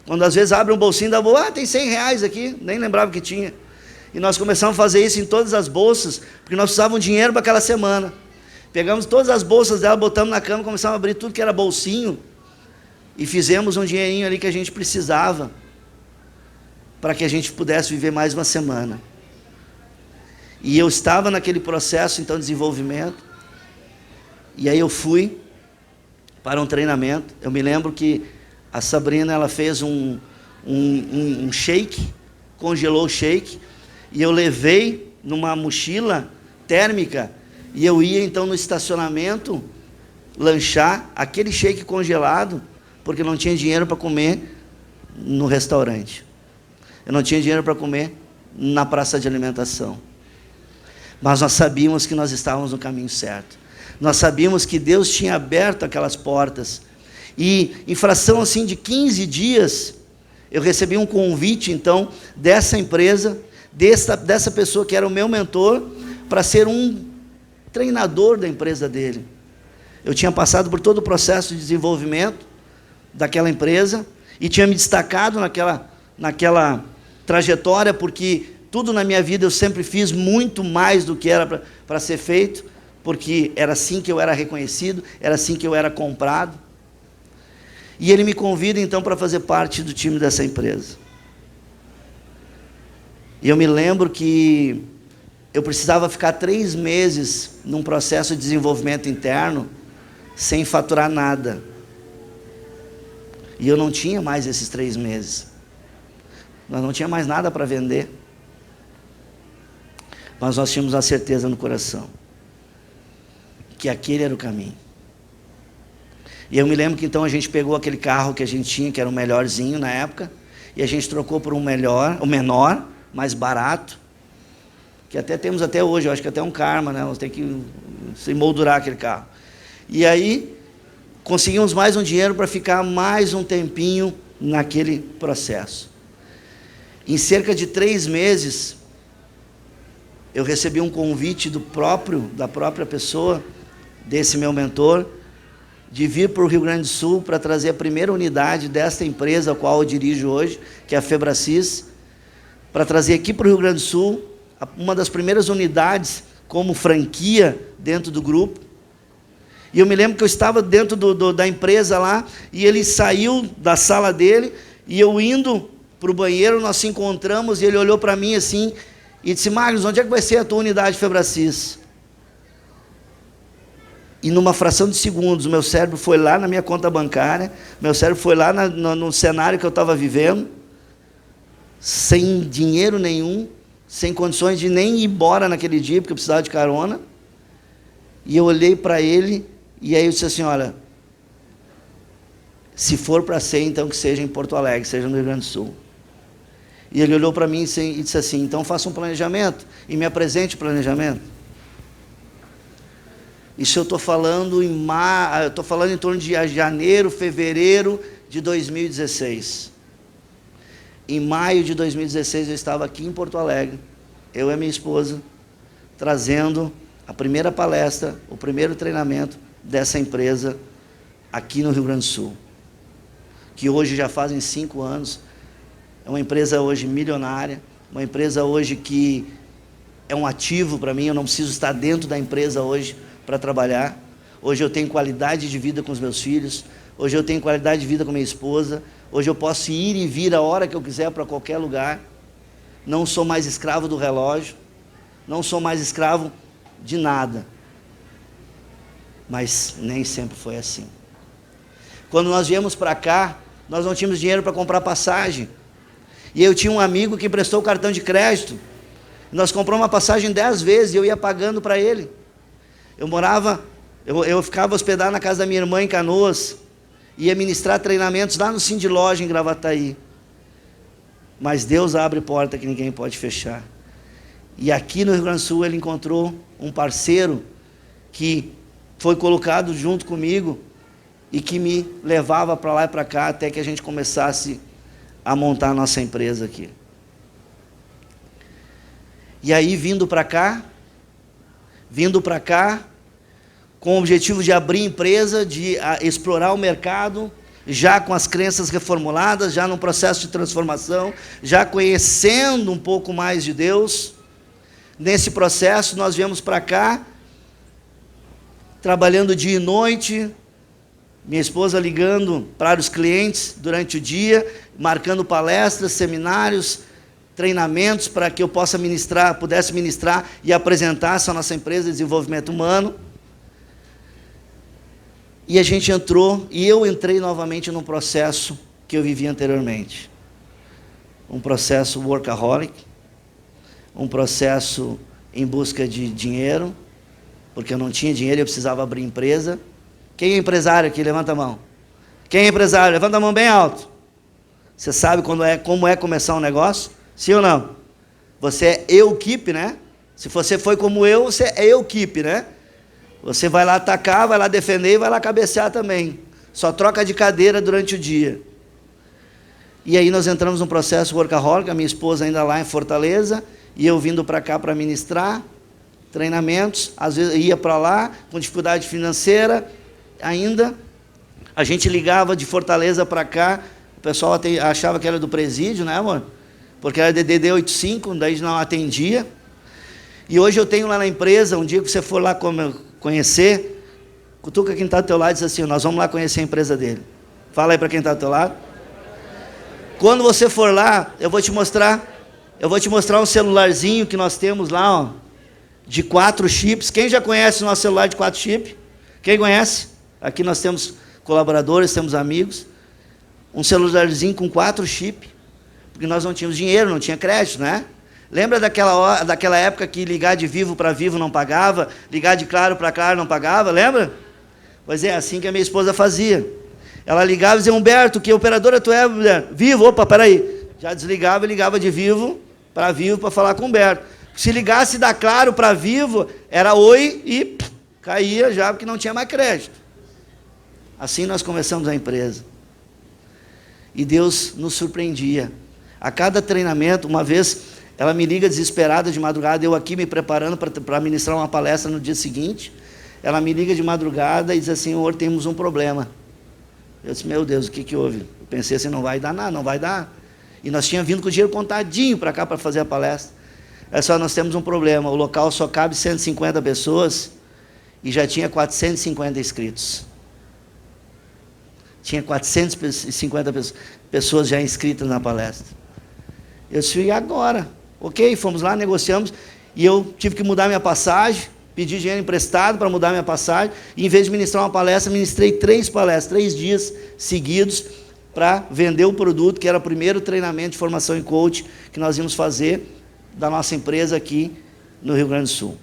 Quando às vezes abre um bolsinho da bolsa, tem 100 reais aqui, nem lembrava que tinha. E nós começamos a fazer isso em todas as bolsas, porque nós precisávamos de dinheiro para aquela semana. Pegamos todas as bolsas dela, botamos na cama, começamos a abrir tudo que era bolsinho, e fizemos um dinheirinho ali que a gente precisava, para que a gente pudesse viver mais uma semana. E eu estava naquele processo, então, de desenvolvimento, e aí eu fui para um treinamento. Eu me lembro que a Sabrina, ela fez um shake, congelou o shake, e eu levei numa mochila térmica, e eu ia então no estacionamento lanchar aquele shake congelado, porque não tinha dinheiro para comer no restaurante. Eu não tinha dinheiro para comer na praça de alimentação. Mas nós sabíamos que nós estávamos no caminho certo. Nós sabíamos que Deus tinha aberto aquelas portas. E em fração assim de 15 dias, eu recebi um convite então dessa empresa, dessa pessoa que era o meu mentor, para ser um treinador da empresa dele. Eu tinha passado por todo o processo de desenvolvimento daquela empresa e tinha me destacado naquela trajetória, porque tudo na minha vida eu sempre fiz muito mais do que era para ser feito, porque era assim que eu era reconhecido, era assim que eu era comprado. E ele me convida então para fazer parte do time dessa empresa. E eu me lembro que eu precisava ficar 3 meses num processo de desenvolvimento interno, sem faturar nada. E eu não tinha mais esses 3 meses. Nós não tinha mais nada para vender. Mas nós tínhamos a certeza no coração que aquele era o caminho. E eu me lembro que então a gente pegou aquele carro que a gente tinha, que era o melhorzinho na época, e a gente trocou por um menor, mais barato, que até temos até hoje, eu acho que até um karma, né? Nós temos que se moldurar aquele carro. E aí conseguimos mais um dinheiro para ficar mais um tempinho naquele processo. Em cerca de 3 meses, eu recebi um convite da própria pessoa, desse meu mentor, de vir para o Rio Grande do Sul para trazer a primeira unidade desta empresa, a qual eu dirijo hoje, que é a Febracis, para trazer aqui para o Rio Grande do Sul, uma das primeiras unidades como franquia dentro do grupo. E eu me lembro que eu estava dentro da empresa lá, e ele saiu da sala dele, e eu indo para o banheiro, nós se encontramos e ele olhou para mim assim e disse: Magnus, onde é que vai ser a tua unidade Febracis? E numa fração de segundos, o meu cérebro foi lá na minha conta bancária, meu cérebro foi lá no cenário que eu estava vivendo, sem dinheiro nenhum, sem condições de nem ir embora naquele dia, porque eu precisava de carona. E eu olhei para ele, e aí eu disse assim: olha, se for para ser, então que seja em Porto Alegre, seja no Rio Grande do Sul. E ele olhou para mim e disse assim: então faça um planejamento, e me apresente o planejamento. Isso eu estou falando em torno de janeiro, fevereiro de 2016. Em maio de 2016 eu estava aqui em Porto Alegre, eu e a minha esposa, trazendo a primeira palestra, o primeiro treinamento dessa empresa aqui no Rio Grande do Sul, que hoje já fazem 5 anos, é uma empresa hoje milionária, uma empresa hoje que é um ativo para mim, eu não preciso estar dentro da empresa hoje para trabalhar. Hoje eu tenho qualidade de vida com os meus filhos, hoje eu tenho qualidade de vida com minha esposa, hoje eu posso ir e vir a hora que eu quiser para qualquer lugar, não sou mais escravo do relógio, não sou mais escravo de nada, mas nem sempre foi assim. Quando nós viemos para cá, nós não tínhamos dinheiro para comprar passagem, e eu tinha um amigo que emprestou o cartão de crédito, nós compramos uma passagem 10 vezes, e eu ia pagando para ele. Eu ficava hospedado na casa da minha irmã em Canoas, ia ministrar treinamentos lá no Cindy Loja em Gravataí, mas Deus abre porta que ninguém pode fechar. E aqui no Rio Grande do Sul ele encontrou um parceiro que foi colocado junto comigo e que me levava para lá e para cá até que a gente começasse a montar a nossa empresa aqui. E aí vindo para cá, com o objetivo de abrir empresa, de explorar o mercado, já com as crenças reformuladas, já num processo de transformação, já conhecendo um pouco mais de Deus. Nesse processo, nós viemos para cá, trabalhando dia e noite, minha esposa ligando para os clientes durante o dia, marcando palestras, seminários, treinamentos para que eu pudesse ministrar e apresentar essa nossa empresa de desenvolvimento humano. E a gente entrou, e eu entrei novamente num processo que eu vivia anteriormente. Um processo workaholic, um processo em busca de dinheiro, porque eu não tinha dinheiro e eu precisava abrir empresa. Quem é empresário aqui? Levanta a mão. Quem é empresário? Levanta a mão bem alto. Você sabe como é começar um negócio? Sim ou não? Você é eu-keep, né? Se você foi como eu, você é eu-keep, né? Você vai lá atacar, vai lá defender e vai lá cabecear também. Só troca de cadeira durante o dia. E aí nós entramos num processo workaholic, a minha esposa ainda lá em Fortaleza, e eu vindo para cá para ministrar treinamentos, às vezes ia para lá com dificuldade financeira ainda. A gente ligava de Fortaleza para cá, o pessoal achava que era do presídio, né, amor? Porque era DDD 85, daí não atendia. E hoje eu tenho lá na empresa, um dia que você for lá conhecer, cutuca quem está do teu lado e diz assim: nós vamos lá conhecer a empresa dele. Fala aí para quem está do teu lado. Quando você for lá, eu vou te mostrar um celularzinho que nós temos lá, ó, de 4 chips. Quem já conhece o nosso celular de 4 chips? Quem conhece? Aqui nós temos colaboradores, temos amigos. Um celularzinho com 4 chips, porque nós não tínhamos dinheiro, não tinha crédito, né? Lembra daquela época que ligar de Vivo para Vivo não pagava, ligar de Claro para Claro não pagava, lembra? Pois é, assim que a minha esposa fazia. Ela ligava e dizia: Humberto, que operadora tu é, mulher? Vivo, opa, peraí. Já desligava e ligava de Vivo para falar com o Humberto. Se ligasse da Claro para Vivo, era oi e caía já, porque não tinha mais crédito. Assim nós começamos a empresa. E Deus nos surpreendia. A cada treinamento, uma vez, ela me liga desesperada de madrugada, eu aqui me preparando para ministrar uma palestra no dia seguinte. Ela me liga de madrugada e diz assim: Senhor, temos um problema. Eu disse: meu Deus, o que houve? Eu pensei assim: não vai dar nada, não vai dar. E nós tínhamos vindo com o dinheiro contadinho para cá para fazer a palestra. É só, nós temos um problema, o local só cabe 150 pessoas e já tinha 450 inscritos. Tinha 450 pessoas já inscritas na palestra. Eu disse, e agora? Ok, fomos lá, negociamos, e eu tive que mudar minha passagem, pedi dinheiro emprestado para mudar minha passagem, e em vez de ministrar uma palestra, ministrei 3 palestras, 3 dias seguidos, para vender o produto, que era o primeiro treinamento de formação em coach que nós íamos fazer da nossa empresa aqui no Rio Grande do Sul.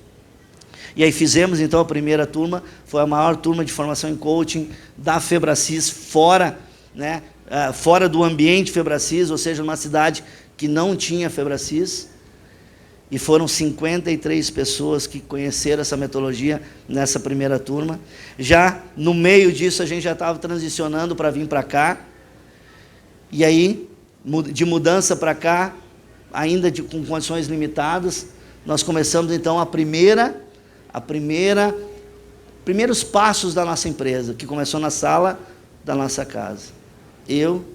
E aí fizemos então a primeira turma, foi a maior turma de formação em coaching da Febracis, fora, né, fora do ambiente Febracis, ou seja, numa cidade que não tinha Febracis, e foram 53 pessoas que conheceram essa metodologia nessa primeira turma. Já no meio disso a gente já estava transicionando para vir para cá, e aí, de mudança para cá, ainda com condições limitadas, nós começamos então primeiros passos da nossa empresa, que começou na sala da nossa casa. Eu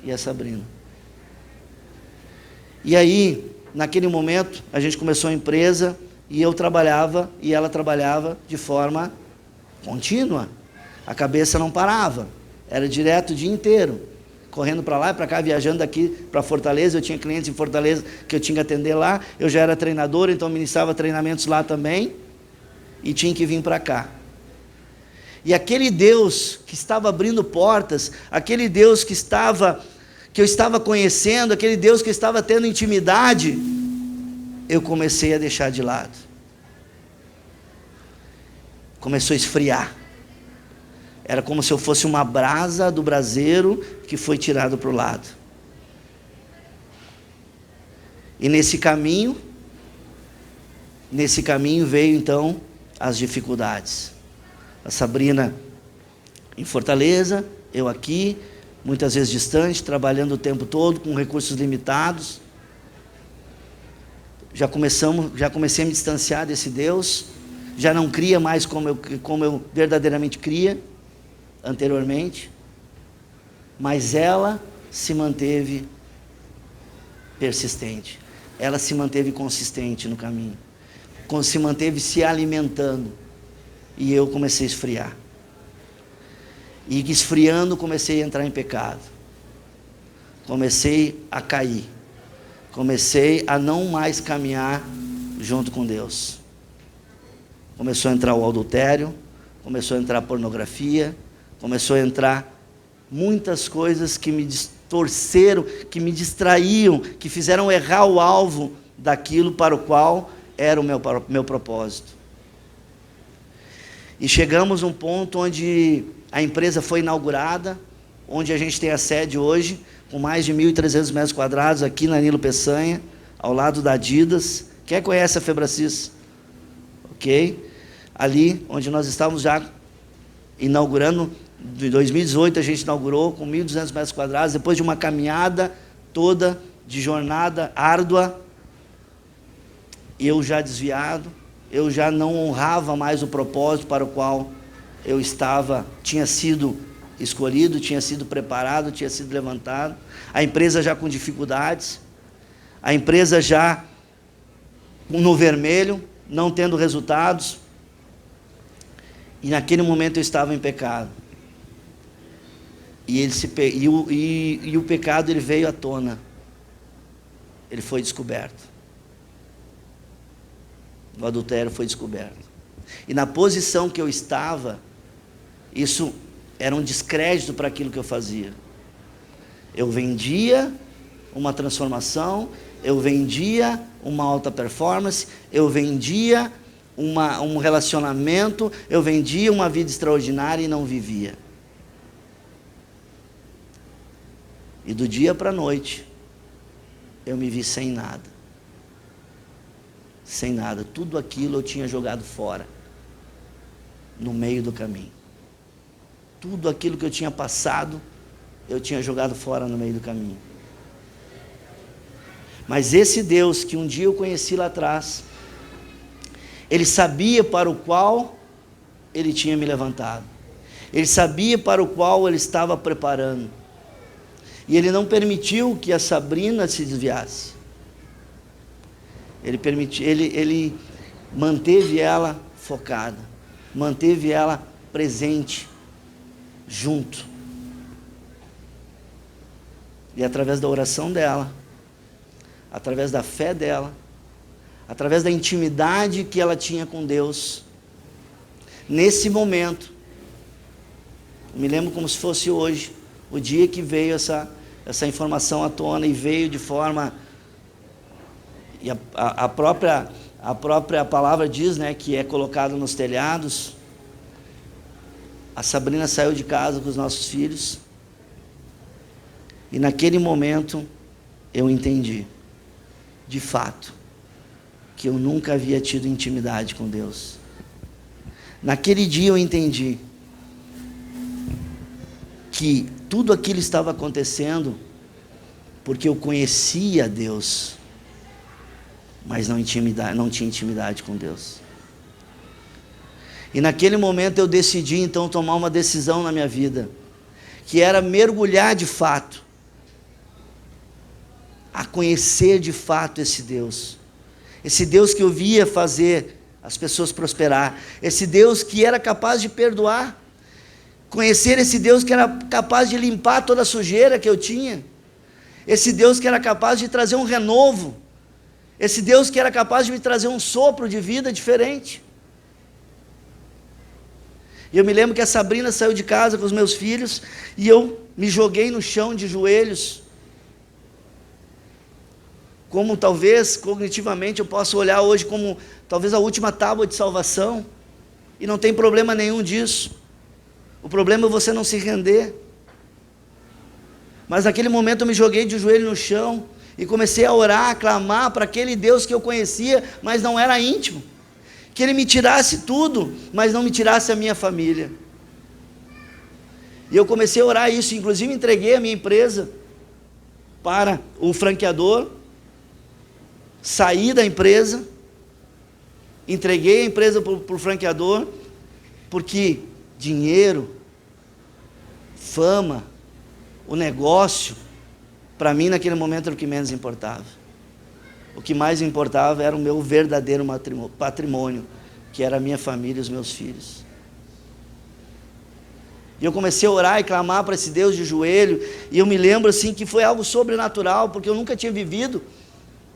e a Sabrina. E aí, naquele momento, a gente começou a empresa e eu trabalhava e ela trabalhava de forma contínua. A cabeça não parava, era direto o dia inteiro. Correndo para lá e para cá, viajando daqui para Fortaleza, eu tinha clientes em Fortaleza que eu tinha que atender lá, eu já era treinador, então ministrava treinamentos lá também, e tinha que vir para cá. E aquele Deus que estava abrindo portas, aquele Deus que eu estava conhecendo, aquele Deus que eu estava tendo intimidade, eu comecei a deixar de lado. Começou a esfriar. Era como se eu fosse uma brasa do braseiro que foi tirado para o lado. E nesse caminho veio então as dificuldades. A Sabrina em Fortaleza, eu aqui, muitas vezes distante, trabalhando o tempo todo, com recursos limitados. Já comecei a me distanciar desse Deus, já não cria mais como eu verdadeiramente cria anteriormente, mas ela se manteve persistente, ela se manteve consistente no caminho, se manteve se alimentando, e eu comecei a esfriar, e esfriando comecei a entrar em pecado, comecei a cair, comecei a não mais caminhar junto com Deus, começou a entrar o adultério, começou a entrar a pornografia, começou a entrar muitas coisas que me distorceram, que me distraíam, que fizeram errar o alvo daquilo para o qual era o meu propósito. E chegamos a um ponto onde a empresa foi inaugurada, onde a gente tem a sede hoje, com mais de 1.300 metros quadrados, aqui na Nilo Peçanha, ao lado da Adidas. Quem conhece a Febracis? Ok? Ali onde nós estávamos já inaugurando, em 2018 a gente inaugurou com 1.200 metros quadrados, depois de uma caminhada toda de jornada árdua, eu já desviado, eu já não honrava mais o propósito para o qual eu tinha sido escolhido, tinha sido preparado, tinha sido levantado, a empresa já com dificuldades, a empresa já no vermelho, não tendo resultados, e naquele momento eu estava em pecado. E o pecado ele veio à tona. Ele foi descoberto. O adultério foi descoberto. E na posição que eu estava, isso era um descrédito para aquilo que eu fazia. Eu vendia uma transformação, eu vendia uma alta performance, eu vendia um relacionamento, eu vendia uma vida extraordinária e não vivia. E do dia para a noite, eu me vi sem nada. Sem nada. Tudo aquilo eu tinha jogado fora, no meio do caminho. Tudo aquilo que eu tinha passado, eu tinha jogado fora no meio do caminho. Mas esse Deus que um dia eu conheci lá atrás, Ele sabia para o qual Ele tinha me levantado. Ele sabia para o qual Ele estava preparando. E Ele não permitiu que a Sabrina se desviasse. Ele manteve ela focada, manteve ela presente, junto. E através da oração dela, através da fé dela, através da intimidade que ela tinha com Deus. Nesse momento, eu me lembro como se fosse hoje, o dia que veio essa informação à tona, e veio de forma... E a própria palavra diz, né, que é colocado nos telhados. A Sabrina saiu de casa com os nossos filhos, e naquele momento eu entendi, de fato, que eu nunca havia tido intimidade com Deus. Naquele dia eu entendi que tudo aquilo estava acontecendo porque eu conhecia Deus, mas não tinha intimidade com Deus. E naquele momento eu decidi então tomar uma decisão na minha vida, que era mergulhar de fato, a conhecer de fato esse Deus que eu via fazer as pessoas prosperar, esse Deus que era capaz de perdoar, conhecer esse Deus que era capaz de limpar toda a sujeira que eu tinha, esse Deus que era capaz de trazer um renovo, esse Deus que era capaz de me trazer um sopro de vida diferente. E eu me lembro que a Sabrina saiu de casa com os meus filhos, e eu me joguei no chão de joelhos, como talvez cognitivamente eu possa olhar hoje como talvez a última tábua de salvação, e não tem problema nenhum disso. O problema é você não se render. Mas naquele momento eu me joguei de joelho no chão e comecei a orar, a clamar para aquele Deus que eu conhecia, mas não era íntimo, que Ele me tirasse tudo, mas não me tirasse a minha família. E eu comecei a orar isso, inclusive entreguei a minha empresa para o franqueador, saí da empresa, entreguei a empresa para o franqueador, porque dinheiro, fama, o negócio, para mim naquele momento era o que menos importava. O que mais importava era o meu verdadeiro patrimônio, que era a minha família e os meus filhos. E eu comecei a orar e clamar para esse Deus de joelho, e eu me lembro assim que foi algo sobrenatural, porque eu nunca tinha vivido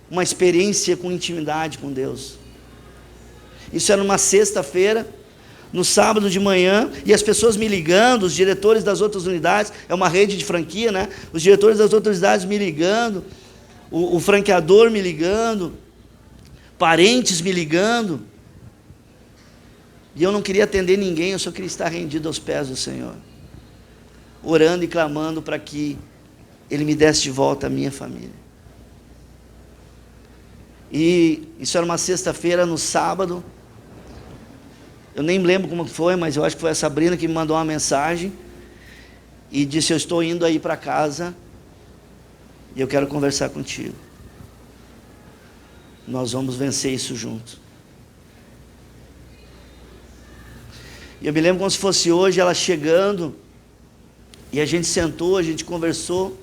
uma experiência com intimidade com Deus. Isso era numa sexta-feira, no sábado de manhã, e as pessoas me ligando, os diretores das outras unidades, é uma rede de franquia, né? Os diretores das outras unidades me ligando, o franqueador me ligando, parentes me ligando, e eu não queria atender ninguém, eu só queria estar rendido aos pés do Senhor, orando e clamando para que Ele me desse de volta a minha família. E isso era uma sexta-feira, no sábado, eu nem lembro como foi, mas eu acho que foi a Sabrina que me mandou uma mensagem e disse: eu estou indo aí para casa e eu quero conversar contigo. Nós vamos vencer isso juntos. E eu me lembro como se fosse hoje, ela chegando, e a gente sentou, a gente conversou,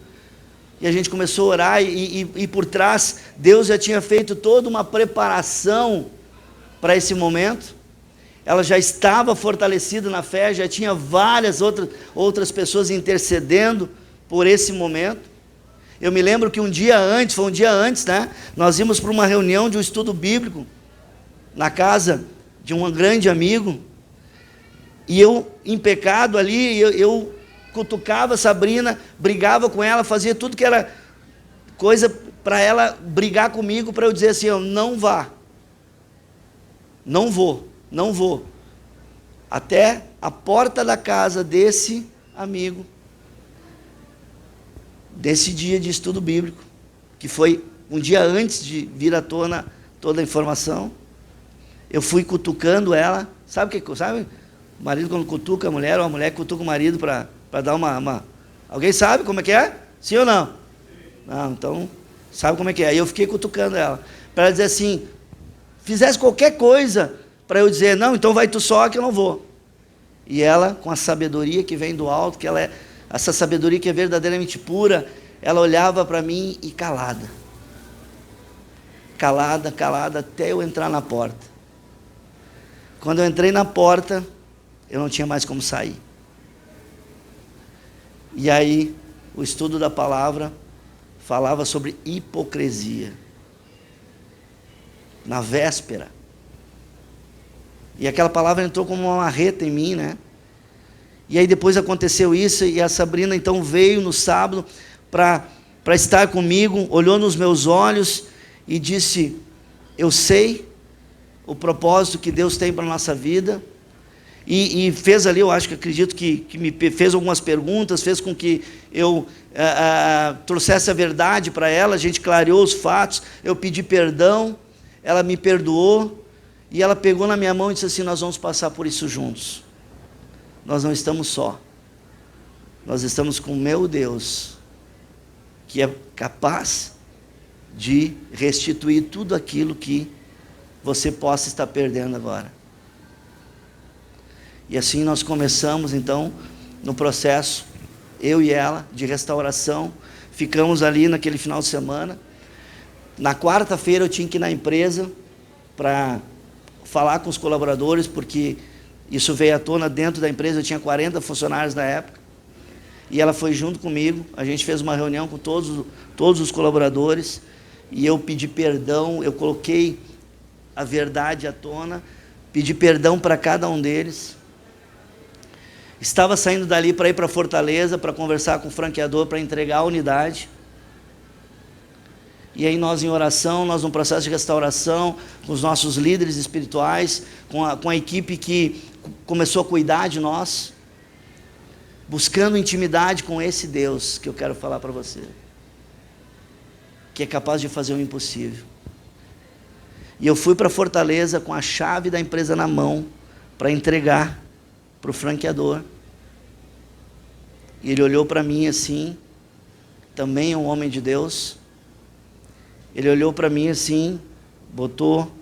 e a gente começou a orar, e por trás, Deus já tinha feito toda uma preparação para esse momento. Ela já estava fortalecida na fé, já tinha várias outras pessoas intercedendo por esse momento. Eu me lembro que foi um dia antes, né? Nós íamos para uma reunião de um estudo bíblico, na casa de um grande amigo, e eu, em pecado ali, eu cutucava a Sabrina, brigava com ela, fazia tudo que era coisa para ela brigar comigo, para eu dizer assim: eu não vá, não vou, até a porta da casa desse amigo, desse dia de estudo bíblico, que foi um dia antes de vir à tona toda a informação. Eu fui cutucando ela, sabe o marido quando cutuca a mulher, ou a mulher cutuca o marido para dar uma... Alguém sabe como é que é? Sim ou não? Não, então, sabe como é que é. Aí eu fiquei cutucando ela, para ela dizer assim, fizesse qualquer coisa, para eu dizer: não, então vai tu só que eu não vou. E ela, com a sabedoria que vem do alto, essa sabedoria que é verdadeiramente pura, ela olhava para mim e calada, até eu entrar na porta. Quando eu entrei na porta, eu não tinha mais como sair. E aí, o estudo da palavra falava sobre hipocrisia. Na véspera. E aquela palavra entrou como uma marreta em mim, né? E aí depois aconteceu isso, e a Sabrina então veio no sábado para estar comigo, olhou nos meus olhos e disse: eu sei o propósito que Deus tem para a nossa vida. E fez ali, eu acredito que me fez algumas perguntas, fez com que eu trouxesse a verdade para ela, a gente clareou os fatos, eu pedi perdão, ela me perdoou, e ela pegou na minha mão e disse assim: nós vamos passar por isso juntos. Nós não estamos só. Nós estamos com o meu Deus, que é capaz de restituir tudo aquilo que você possa estar perdendo agora. E assim nós começamos então no processo, eu e ela, de restauração. Ficamos ali naquele final de semana. Na quarta-feira eu tinha que ir na empresa para falar com os colaboradores, porque isso veio à tona dentro da empresa. Eu tinha 40 funcionários na época, e ela foi junto comigo. A gente fez uma reunião com todos os colaboradores, e eu pedi perdão, eu coloquei a verdade à tona, pedi perdão para cada um deles. Estava saindo dali para ir para Fortaleza, para conversar com o franqueador, para entregar a unidade. E aí nós em oração, nós num processo de restauração, com os nossos líderes espirituais, com a equipe que começou a cuidar de nós, buscando intimidade com esse Deus que eu quero falar para você, que é capaz de fazer o impossível. E eu fui para Fortaleza com a chave da empresa na mão, para entregar para o franqueador. E ele olhou para mim assim, também é um homem de Deus. Ele olhou para mim assim, botou,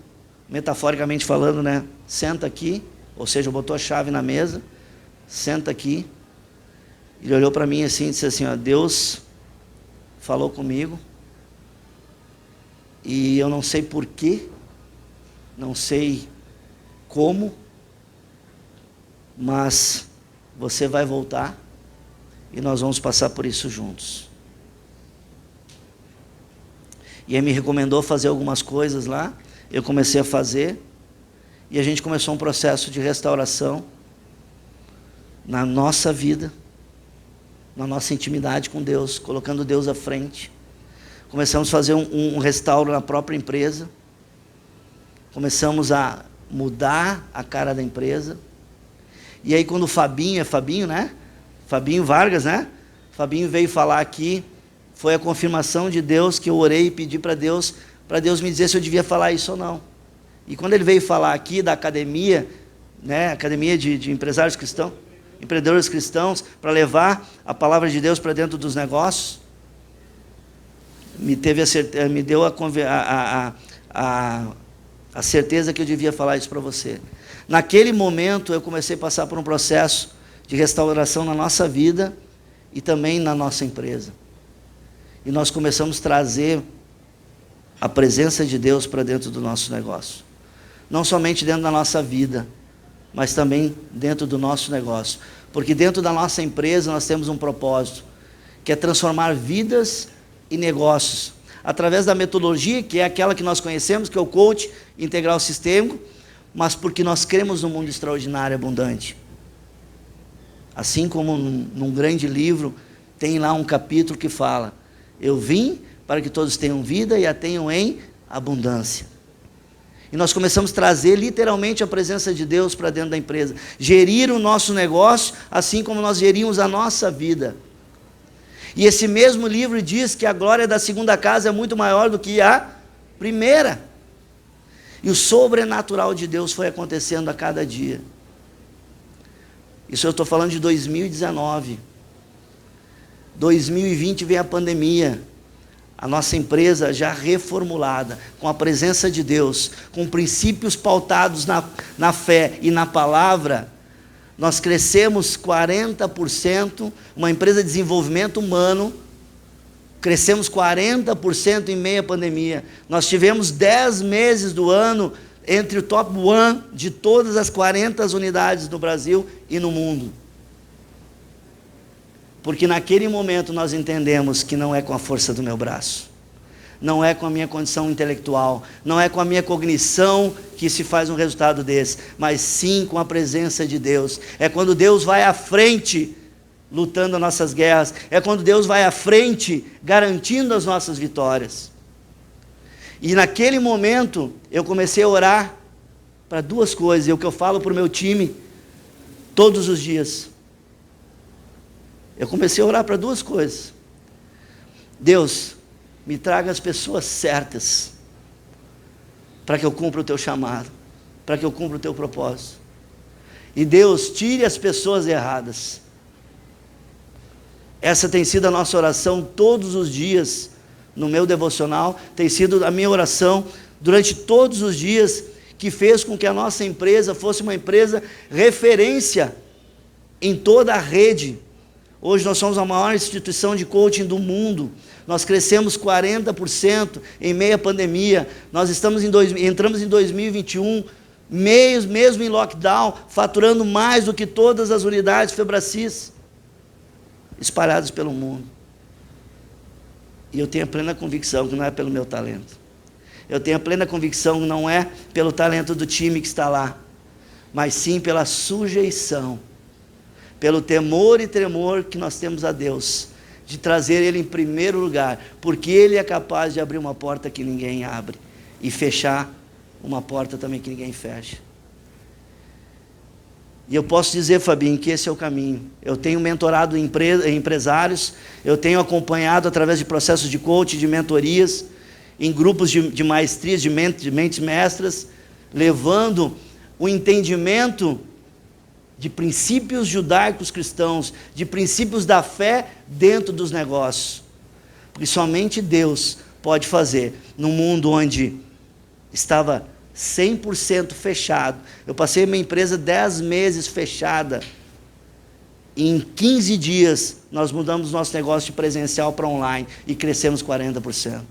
metaforicamente falando, né? Senta aqui, ou seja, botou a chave na mesa, senta aqui. Ele olhou para mim assim e disse assim: ó, Deus falou comigo, e eu não sei porquê, não sei como, mas você vai voltar e nós vamos passar por isso juntos. E ele me recomendou fazer algumas coisas lá, eu comecei a fazer, e a gente começou um processo de restauração na nossa vida, na nossa intimidade com Deus, colocando Deus à frente. Começamos a fazer um restauro na própria empresa, começamos a mudar a cara da empresa. E aí quando o Fabinho, né? Fabinho Vargas, né? Fabinho veio falar aqui, foi a confirmação de Deus, que eu orei e pedi para Deus me dizer se eu devia falar isso ou não. E quando ele veio falar aqui da academia, né? Academia de empresários cristãos, empreendedores cristãos, para levar a palavra de Deus para dentro dos negócios, me deu a certeza que eu devia falar isso para você. Naquele momento eu comecei a passar por um processo de restauração na nossa vida e também na nossa empresa. E nós começamos a trazer a presença de Deus para dentro do nosso negócio. Não somente dentro da nossa vida, mas também dentro do nosso negócio. Porque dentro da nossa empresa nós temos um propósito, que é transformar vidas e negócios, através da metodologia, que é aquela que nós conhecemos, que é o coach integral sistêmico, mas porque nós cremos no mundo extraordinário e abundante. Assim como num grande livro, tem lá um capítulo que fala: eu vim para que todos tenham vida e a tenham em abundância. E nós começamos a trazer literalmente a presença de Deus para dentro da empresa, gerir o nosso negócio, assim como nós gerimos a nossa vida. E esse mesmo livro diz que a glória da segunda casa é muito maior do que a primeira. E o sobrenatural de Deus foi acontecendo a cada dia. Isso eu estou falando de 2019. 2020 vem a pandemia. A nossa empresa já reformulada, com a presença de Deus, com princípios pautados na fé e na palavra, nós crescemos 40%, uma empresa de desenvolvimento humano, crescemos 40% em meio à pandemia. Nós tivemos 10 meses do ano entre o top 1 de todas as 40 unidades no Brasil e no mundo. Porque naquele momento nós entendemos que não é com a força do meu braço, não é com a minha condição intelectual, não é com a minha cognição que se faz um resultado desse, mas sim com a presença de Deus. É quando Deus vai à frente lutando as nossas guerras, é quando Deus vai à frente garantindo as nossas vitórias. E naquele momento eu comecei a orar para duas coisas, é o que eu falo para o meu time todos os dias. Eu comecei a orar para duas coisas. Deus, me traga as pessoas certas para que eu cumpra o teu chamado, para que eu cumpra o teu propósito. E Deus, tire as pessoas erradas. Essa tem sido a nossa oração todos os dias, no meu devocional, tem sido a minha oração durante todos os dias, que fez com que a nossa empresa fosse uma empresa referência em toda a rede. Hoje nós somos a maior instituição de coaching do mundo, nós crescemos 40% em meio à pandemia, nós entramos em 2021, mesmo em lockdown, faturando mais do que todas as unidades Febracis, espalhadas pelo mundo. E eu tenho a plena convicção que não é pelo meu talento, eu tenho a plena convicção que não é pelo talento do time que está lá, mas sim pela sujeição, pelo temor e tremor que nós temos a Deus, de trazer Ele em primeiro lugar, porque Ele é capaz de abrir uma porta que ninguém abre, e fechar uma porta também que ninguém fecha. E eu posso dizer, Fabinho, que esse é o caminho. Eu tenho mentorado empresários, eu tenho acompanhado através de processos de coaching, de mentorias, em grupos de maestrias, de mentes mestras, levando o entendimento de princípios judaicos cristãos, de princípios da fé dentro dos negócios. Porque somente Deus pode fazer, num mundo onde estava 100% fechado. Eu passei minha empresa 10 meses fechada. E em 15 dias, nós mudamos nosso negócio de presencial para online e crescemos 40%.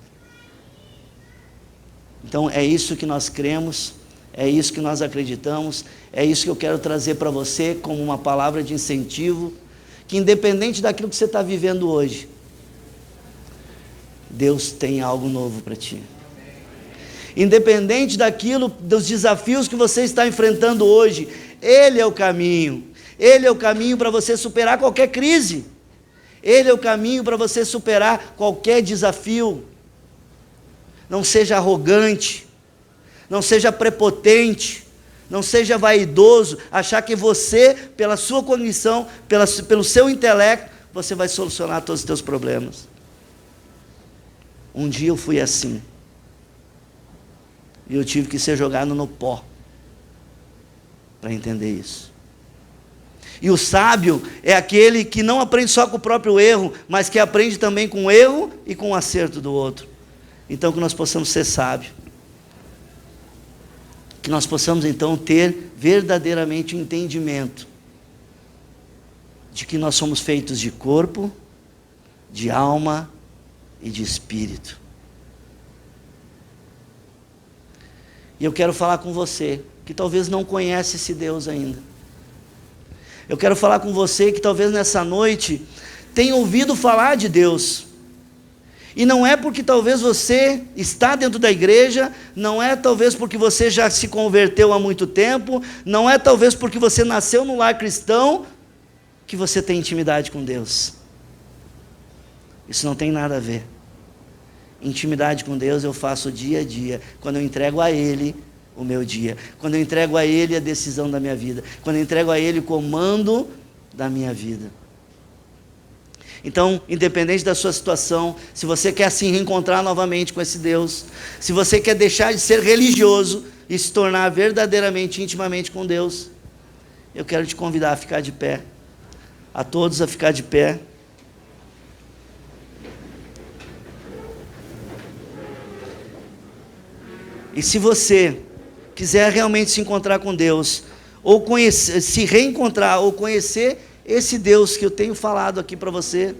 Então, é isso que nós cremos, é isso que nós acreditamos, é isso que eu quero trazer para você como uma palavra de incentivo, que independente daquilo que você está vivendo hoje, Deus tem algo novo para ti. Independente dos desafios que você está enfrentando hoje, Ele é o caminho. Ele é o caminho para você superar qualquer crise. Ele é o caminho para você superar qualquer desafio. Não seja arrogante, não seja prepotente, não seja vaidoso, achar que você, pela sua cognição, pelo seu intelecto, você vai solucionar todos os teus problemas. Um dia eu fui assim. E eu tive que ser jogado no pó para entender isso. E o sábio é aquele que não aprende só com o próprio erro, mas que aprende também com o erro e com o acerto do outro. Então que nós possamos ser sábios. Que nós possamos então ter verdadeiramente o entendimento de que nós somos feitos de corpo, de alma e de espírito. E eu quero falar com você, que talvez não conhece esse Deus ainda. Eu quero falar com você que talvez nessa noite tenha ouvido falar de Deus. E não é porque talvez você está dentro da igreja, não é talvez porque você já se converteu há muito tempo, não é talvez porque você nasceu no lar cristão, que você tem intimidade com Deus. Isso não tem nada a ver. Intimidade com Deus eu faço dia a dia, quando eu entrego a Ele o meu dia, quando eu entrego a Ele a decisão da minha vida, quando eu entrego a Ele o comando da minha vida. Então, independente da sua situação, se você quer se reencontrar novamente com esse Deus, se você quer deixar de ser religioso e se tornar verdadeiramente, intimamente com Deus, eu quero te convidar a ficar de pé, a todos a ficar de pé. E se você quiser realmente se encontrar com Deus, ou conhecer, se reencontrar, ou conhecer esse Deus que eu tenho falado aqui para você,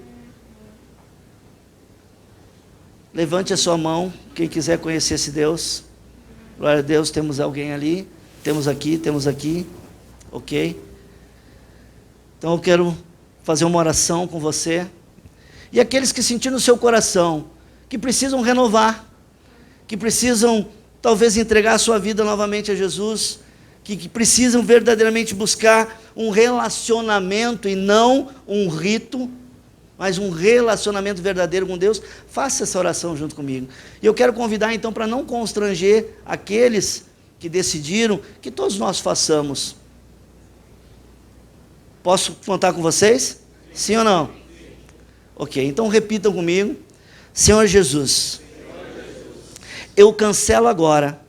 levante a sua mão, quem quiser conhecer esse Deus. Glória a Deus, temos alguém ali, temos aqui, ok? Então eu quero fazer uma oração com você. E aqueles que sentiram no seu coração, que precisam renovar, que precisam talvez entregar a sua vida novamente a Jesus, que precisam verdadeiramente buscar um relacionamento e não um rito, mas um relacionamento verdadeiro com Deus, faça essa oração junto comigo. E eu quero convidar então para não constranger aqueles que decidiram, que todos nós façamos. Posso contar com vocês? Sim ou não? Ok, então repitam comigo. Senhor Jesus, eu cancelo agora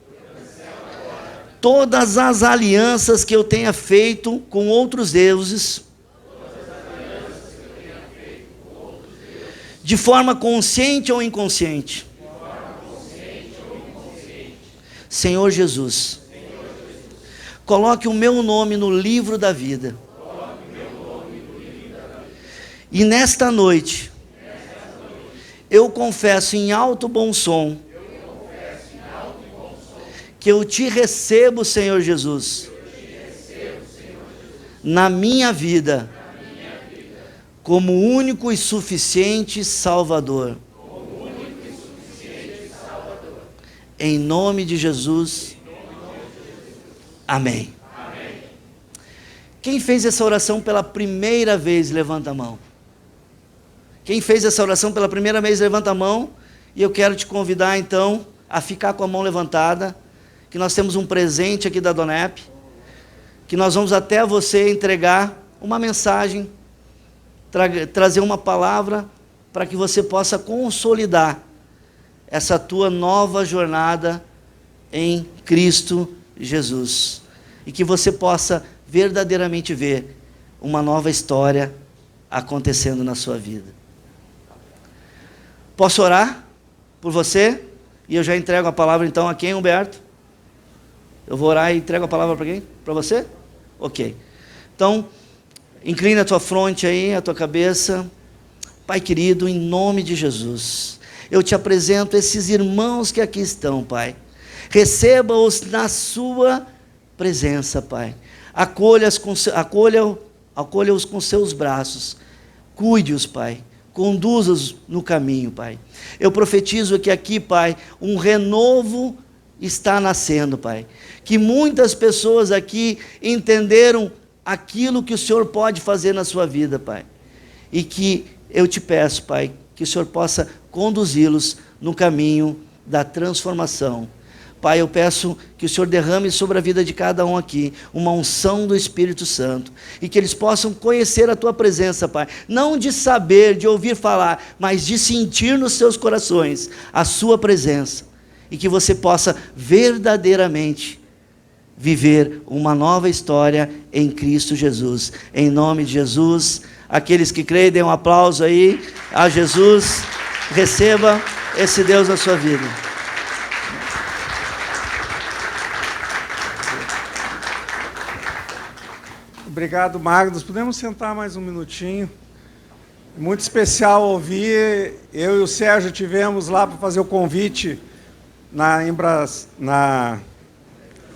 todas as alianças que eu tenha feito com outros deuses, de forma consciente ou inconsciente. Senhor Jesus, coloque o meu nome no livro da vida. E nesta noite, eu confesso em alto bom som, que eu te recebo, Senhor Jesus, na minha vida, como único e suficiente Salvador. Em nome de Jesus. Amém. Quem fez essa oração pela primeira vez, levanta a mão. Quem fez essa oração pela primeira vez, levanta a mão. E eu quero te convidar então a ficar com a mão levantada, que nós temos um presente aqui da Donep, que nós vamos até você entregar uma mensagem, trazer uma palavra para que você possa consolidar essa tua nova jornada em Cristo Jesus. E que você possa verdadeiramente ver uma nova história acontecendo na sua vida. Posso orar por você? E eu já entrego a palavra então a quem, Humberto? Eu vou orar e entrego a palavra para quem? Para você? Ok. Então, inclina a tua fronte aí, a tua cabeça. Pai querido, em nome de Jesus, eu te apresento esses irmãos que aqui estão, Pai. Receba-os na sua presença, Pai. Acolha-os com seus braços. Cuide-os, Pai. Conduza-os no caminho, Pai. Eu profetizo que aqui, Pai, um renovo está nascendo, Pai. Que muitas pessoas aqui entenderam aquilo que o Senhor pode fazer na sua vida, Pai. E que eu te peço, Pai, que o Senhor possa conduzi-los no caminho da transformação. Pai, eu peço que o Senhor derrame sobre a vida de cada um aqui uma unção do Espírito Santo, e que eles possam conhecer a Tua presença, Pai, não de saber, de ouvir falar, mas de sentir nos seus corações a Sua presença, e que você possa verdadeiramente viver uma nova história em Cristo Jesus. Em nome de Jesus, aqueles que creem, dêem um aplauso aí a Jesus. Receba esse Deus na sua vida.
Obrigado, Magnus. Podemos sentar mais um minutinho? Muito especial ouvir. Eu e o Sérgio tivemos lá para fazer o convite na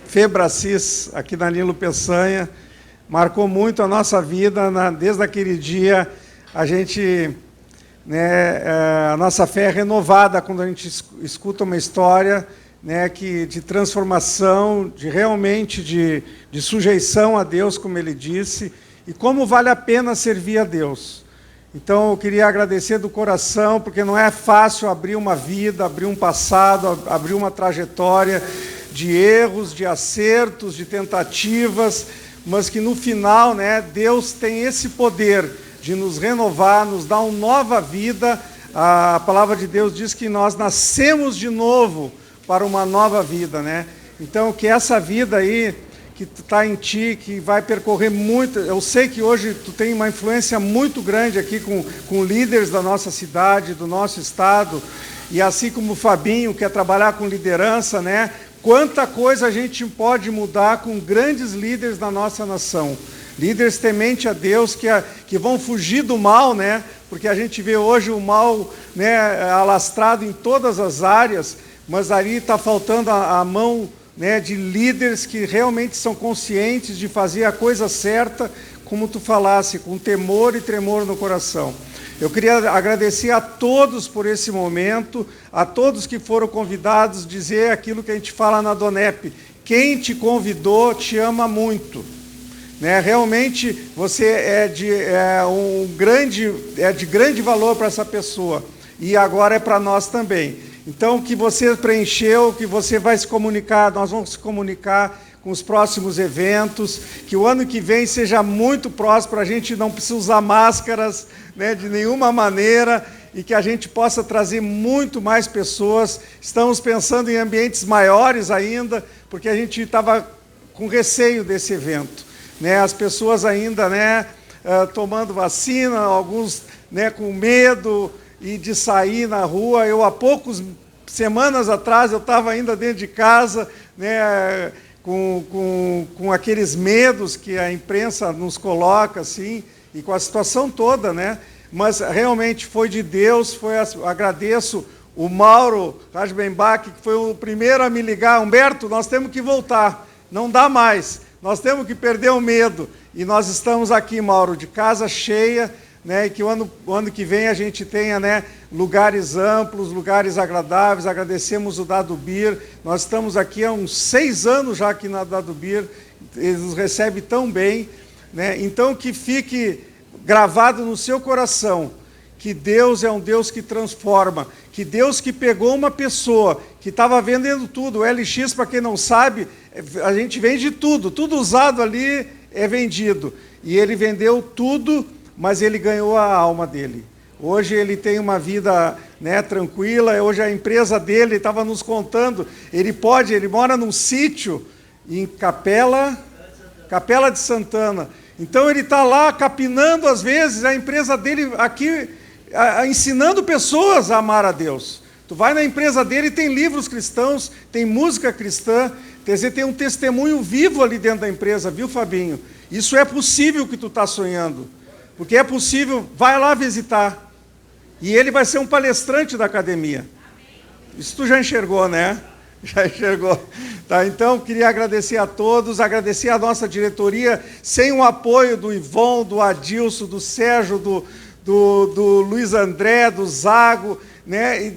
Febracis, aqui na Nilo Peçanha. Marcou muito a nossa vida. Desde aquele dia, a gente, a nossa fé é renovada quando a gente escuta uma história, de transformação, de sujeição a Deus, como ele disse, e como vale a pena servir a Deus. Então, eu queria agradecer do coração, porque não é fácil abrir uma vida, abrir um passado, abrir uma trajetória de erros, de acertos, de tentativas, mas que no final, Deus tem esse poder de nos renovar, nos dar uma nova vida. A palavra de Deus diz que nós nascemos de novo para uma nova vida, Então, que essa vida aí, que está em ti, que vai percorrer muito. Eu sei que hoje tu tem uma influência muito grande aqui com líderes da nossa cidade, do nosso estado, e assim como o Fabinho quer trabalhar com liderança, Quanta coisa a gente pode mudar com grandes líderes da nossa nação. Líderes temente a Deus, que vão fugir do mal, Porque a gente vê hoje o mal, alastrado em todas as áreas, mas ali está faltando a mão, de líderes que realmente são conscientes de fazer a coisa certa como tu falasse, com temor e tremor no coração. Eu queria agradecer a todos por esse momento, a todos que foram convidados, dizer aquilo que a gente fala na Donep: quem te convidou te ama muito. Né? Realmente você é de grande valor para essa pessoa, e agora é para nós também. Então, que você preencheu, que você vai se comunicar, nós vamos se comunicar com os próximos eventos, que o ano que vem seja muito próspero, a gente não precisa usar máscaras, né, de nenhuma maneira, e que a gente possa trazer muito mais pessoas. Estamos pensando em ambientes maiores ainda, porque a gente estava com receio desse evento. Né, as pessoas ainda, né, tomando vacina, alguns, né, com medo e de sair na rua. Eu, há poucas semanas atrás, eu estava ainda dentro de casa, né, com aqueles medos que a imprensa nos coloca, assim, e com a situação toda, né? Mas realmente foi de Deus. Agradeço o Mauro Rajbenbach, que foi o primeiro a me ligar: Humberto, nós temos que voltar, não dá mais, nós temos que perder o medo. E nós estamos aqui, Mauro, de casa cheia, né, e que o ano que vem a gente tenha, né, lugares amplos, lugares agradáveis. Agradecemos o Dado Bir. Nós estamos aqui há uns 6 anos já aqui na Dado Bir, eles nos recebem tão bem. Né? Então, que fique gravado no seu coração que Deus é um Deus que transforma, que Deus que pegou uma pessoa que estava vendendo tudo. O LX, para quem não sabe, a gente vende tudo, tudo usado ali é vendido. E ele vendeu tudo, mas ele ganhou a alma dele. Hoje ele tem uma vida, né, tranquila. Hoje a empresa dele estava nos contando, ele mora num sítio em Capela de Santana. Então ele está lá capinando, às vezes, a empresa dele aqui, ensinando pessoas a amar a Deus. Tu vai na empresa dele e tem livros cristãos, tem música cristã, quer dizer, tem um testemunho vivo ali dentro da empresa, viu, Fabinho? Isso é possível que tu está sonhando. Porque é possível, vai lá visitar. E ele vai ser um palestrante da academia. Isso tu já enxergou, né? Já enxergou. Tá, então, queria agradecer a todos, agradecer a nossa diretoria. Sem o apoio do Ivon, do Adilson, do Sérgio, do Luiz André, do Zago, né?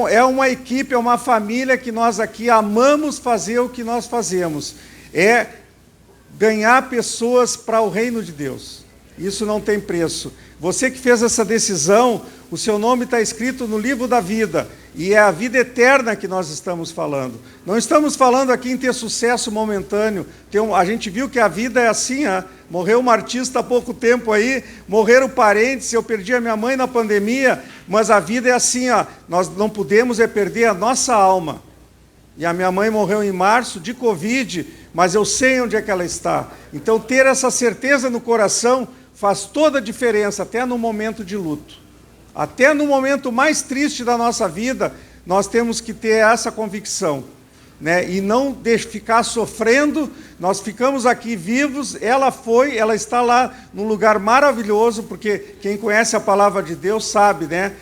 É uma equipe, é uma família que nós aqui amamos fazer o que nós fazemos. É ganhar pessoas para o reino de Deus. Isso não tem preço. Você que fez essa decisão, o seu nome está escrito no livro da vida, e é a vida eterna que nós estamos falando. Não estamos falando aqui em ter sucesso momentâneo. A gente viu que a vida é assim, morreu um artista há pouco tempo aí, morreram parentes, eu perdi a minha mãe na pandemia, mas a vida é assim, nós não podemos perder a nossa alma. E a minha mãe morreu em março de Covid, mas eu sei onde é que ela está. Então, ter essa certeza no coração faz toda a diferença, até no momento de luto. Até no momento mais triste da nossa vida, nós temos que ter essa convicção, né? E não ficar sofrendo. Nós ficamos aqui vivos, ela está lá num lugar maravilhoso, porque quem conhece a palavra de Deus sabe, né?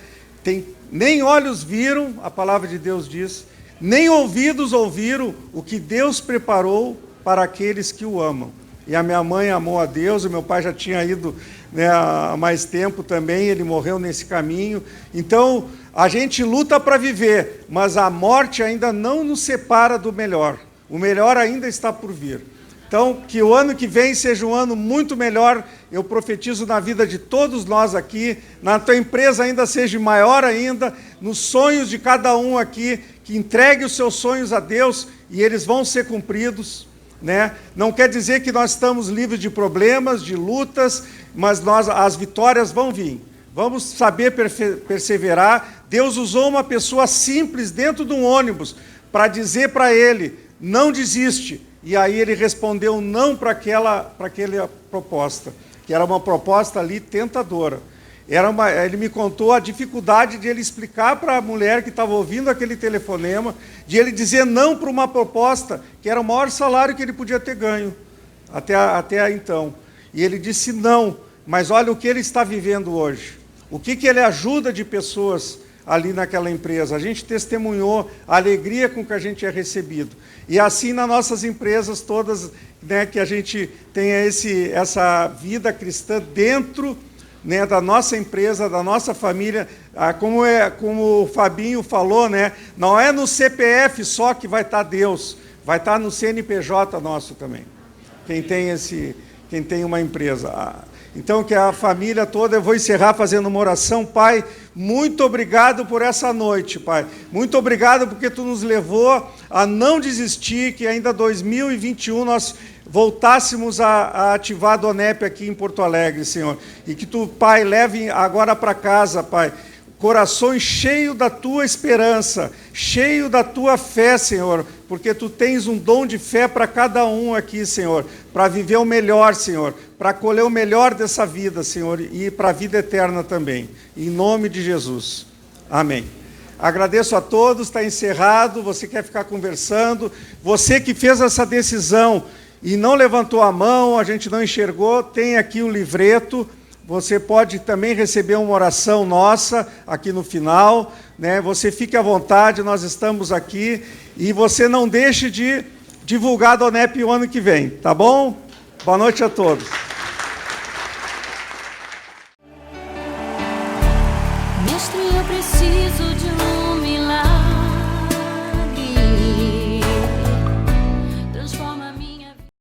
Nem olhos viram, a palavra de Deus diz, nem ouvidos ouviram o que Deus preparou para aqueles que o amam. E a minha mãe amou a Deus, o meu pai já tinha ido, né, há mais tempo também, ele morreu nesse caminho. Então, a gente luta para viver, mas a morte ainda não nos separa do melhor. O melhor ainda está por vir. Então, que o ano que vem seja um ano muito melhor. Eu profetizo na vida de todos nós aqui, na tua empresa ainda seja maior ainda, nos sonhos de cada um aqui, que entregue os seus sonhos a Deus e eles vão ser cumpridos. Né? Não quer dizer que nós estamos livres de problemas, de lutas, mas as vitórias vão vir. Vamos saber perseverar. Deus usou uma pessoa simples dentro de um ônibus para dizer para ele, não desiste. E aí ele respondeu não para aquela proposta, que era uma proposta ali tentadora. Ele me contou a dificuldade de ele explicar para a mulher que estava ouvindo aquele telefonema, de ele dizer não para uma proposta que era o maior salário que ele podia ter ganho até então. E ele disse não, mas olha o que ele está vivendo hoje. O que ele ajuda de pessoas ali naquela empresa. A gente testemunhou a alegria com que a gente é recebido. E assim nas nossas empresas todas, né, que a gente tenha essa vida cristã dentro, né, da nossa empresa, da nossa família, como o Fabinho falou, né, não é no CPF só que vai estar Deus, vai estar no CNPJ nosso também, quem tem uma empresa. Então, que a família toda, eu vou encerrar fazendo uma oração. Pai, muito obrigado por essa noite, Pai. Muito obrigado porque Tu nos levou a não desistir, que ainda 2021 nós voltássemos a ativar a Donep aqui em Porto Alegre, Senhor. E que Tu, Pai, leve agora para casa, Pai, corações cheios da Tua esperança, cheio da Tua fé, Senhor, porque Tu tens um dom de fé para cada um aqui, Senhor, para viver o melhor, Senhor, para colher o melhor dessa vida, Senhor, e para a vida eterna também. Em nome de Jesus. Amém. Agradeço a todos, está encerrado. Você quer ficar conversando? Você que fez essa decisão e não levantou a mão, a gente não enxergou, tem aqui um livreto. Você pode também receber uma oração nossa aqui no final, né? Você fique à vontade, nós estamos aqui. E você não deixe de divulgar a Donep o ano que vem, tá bom? Boa noite a todos.
Mestre, eu preciso de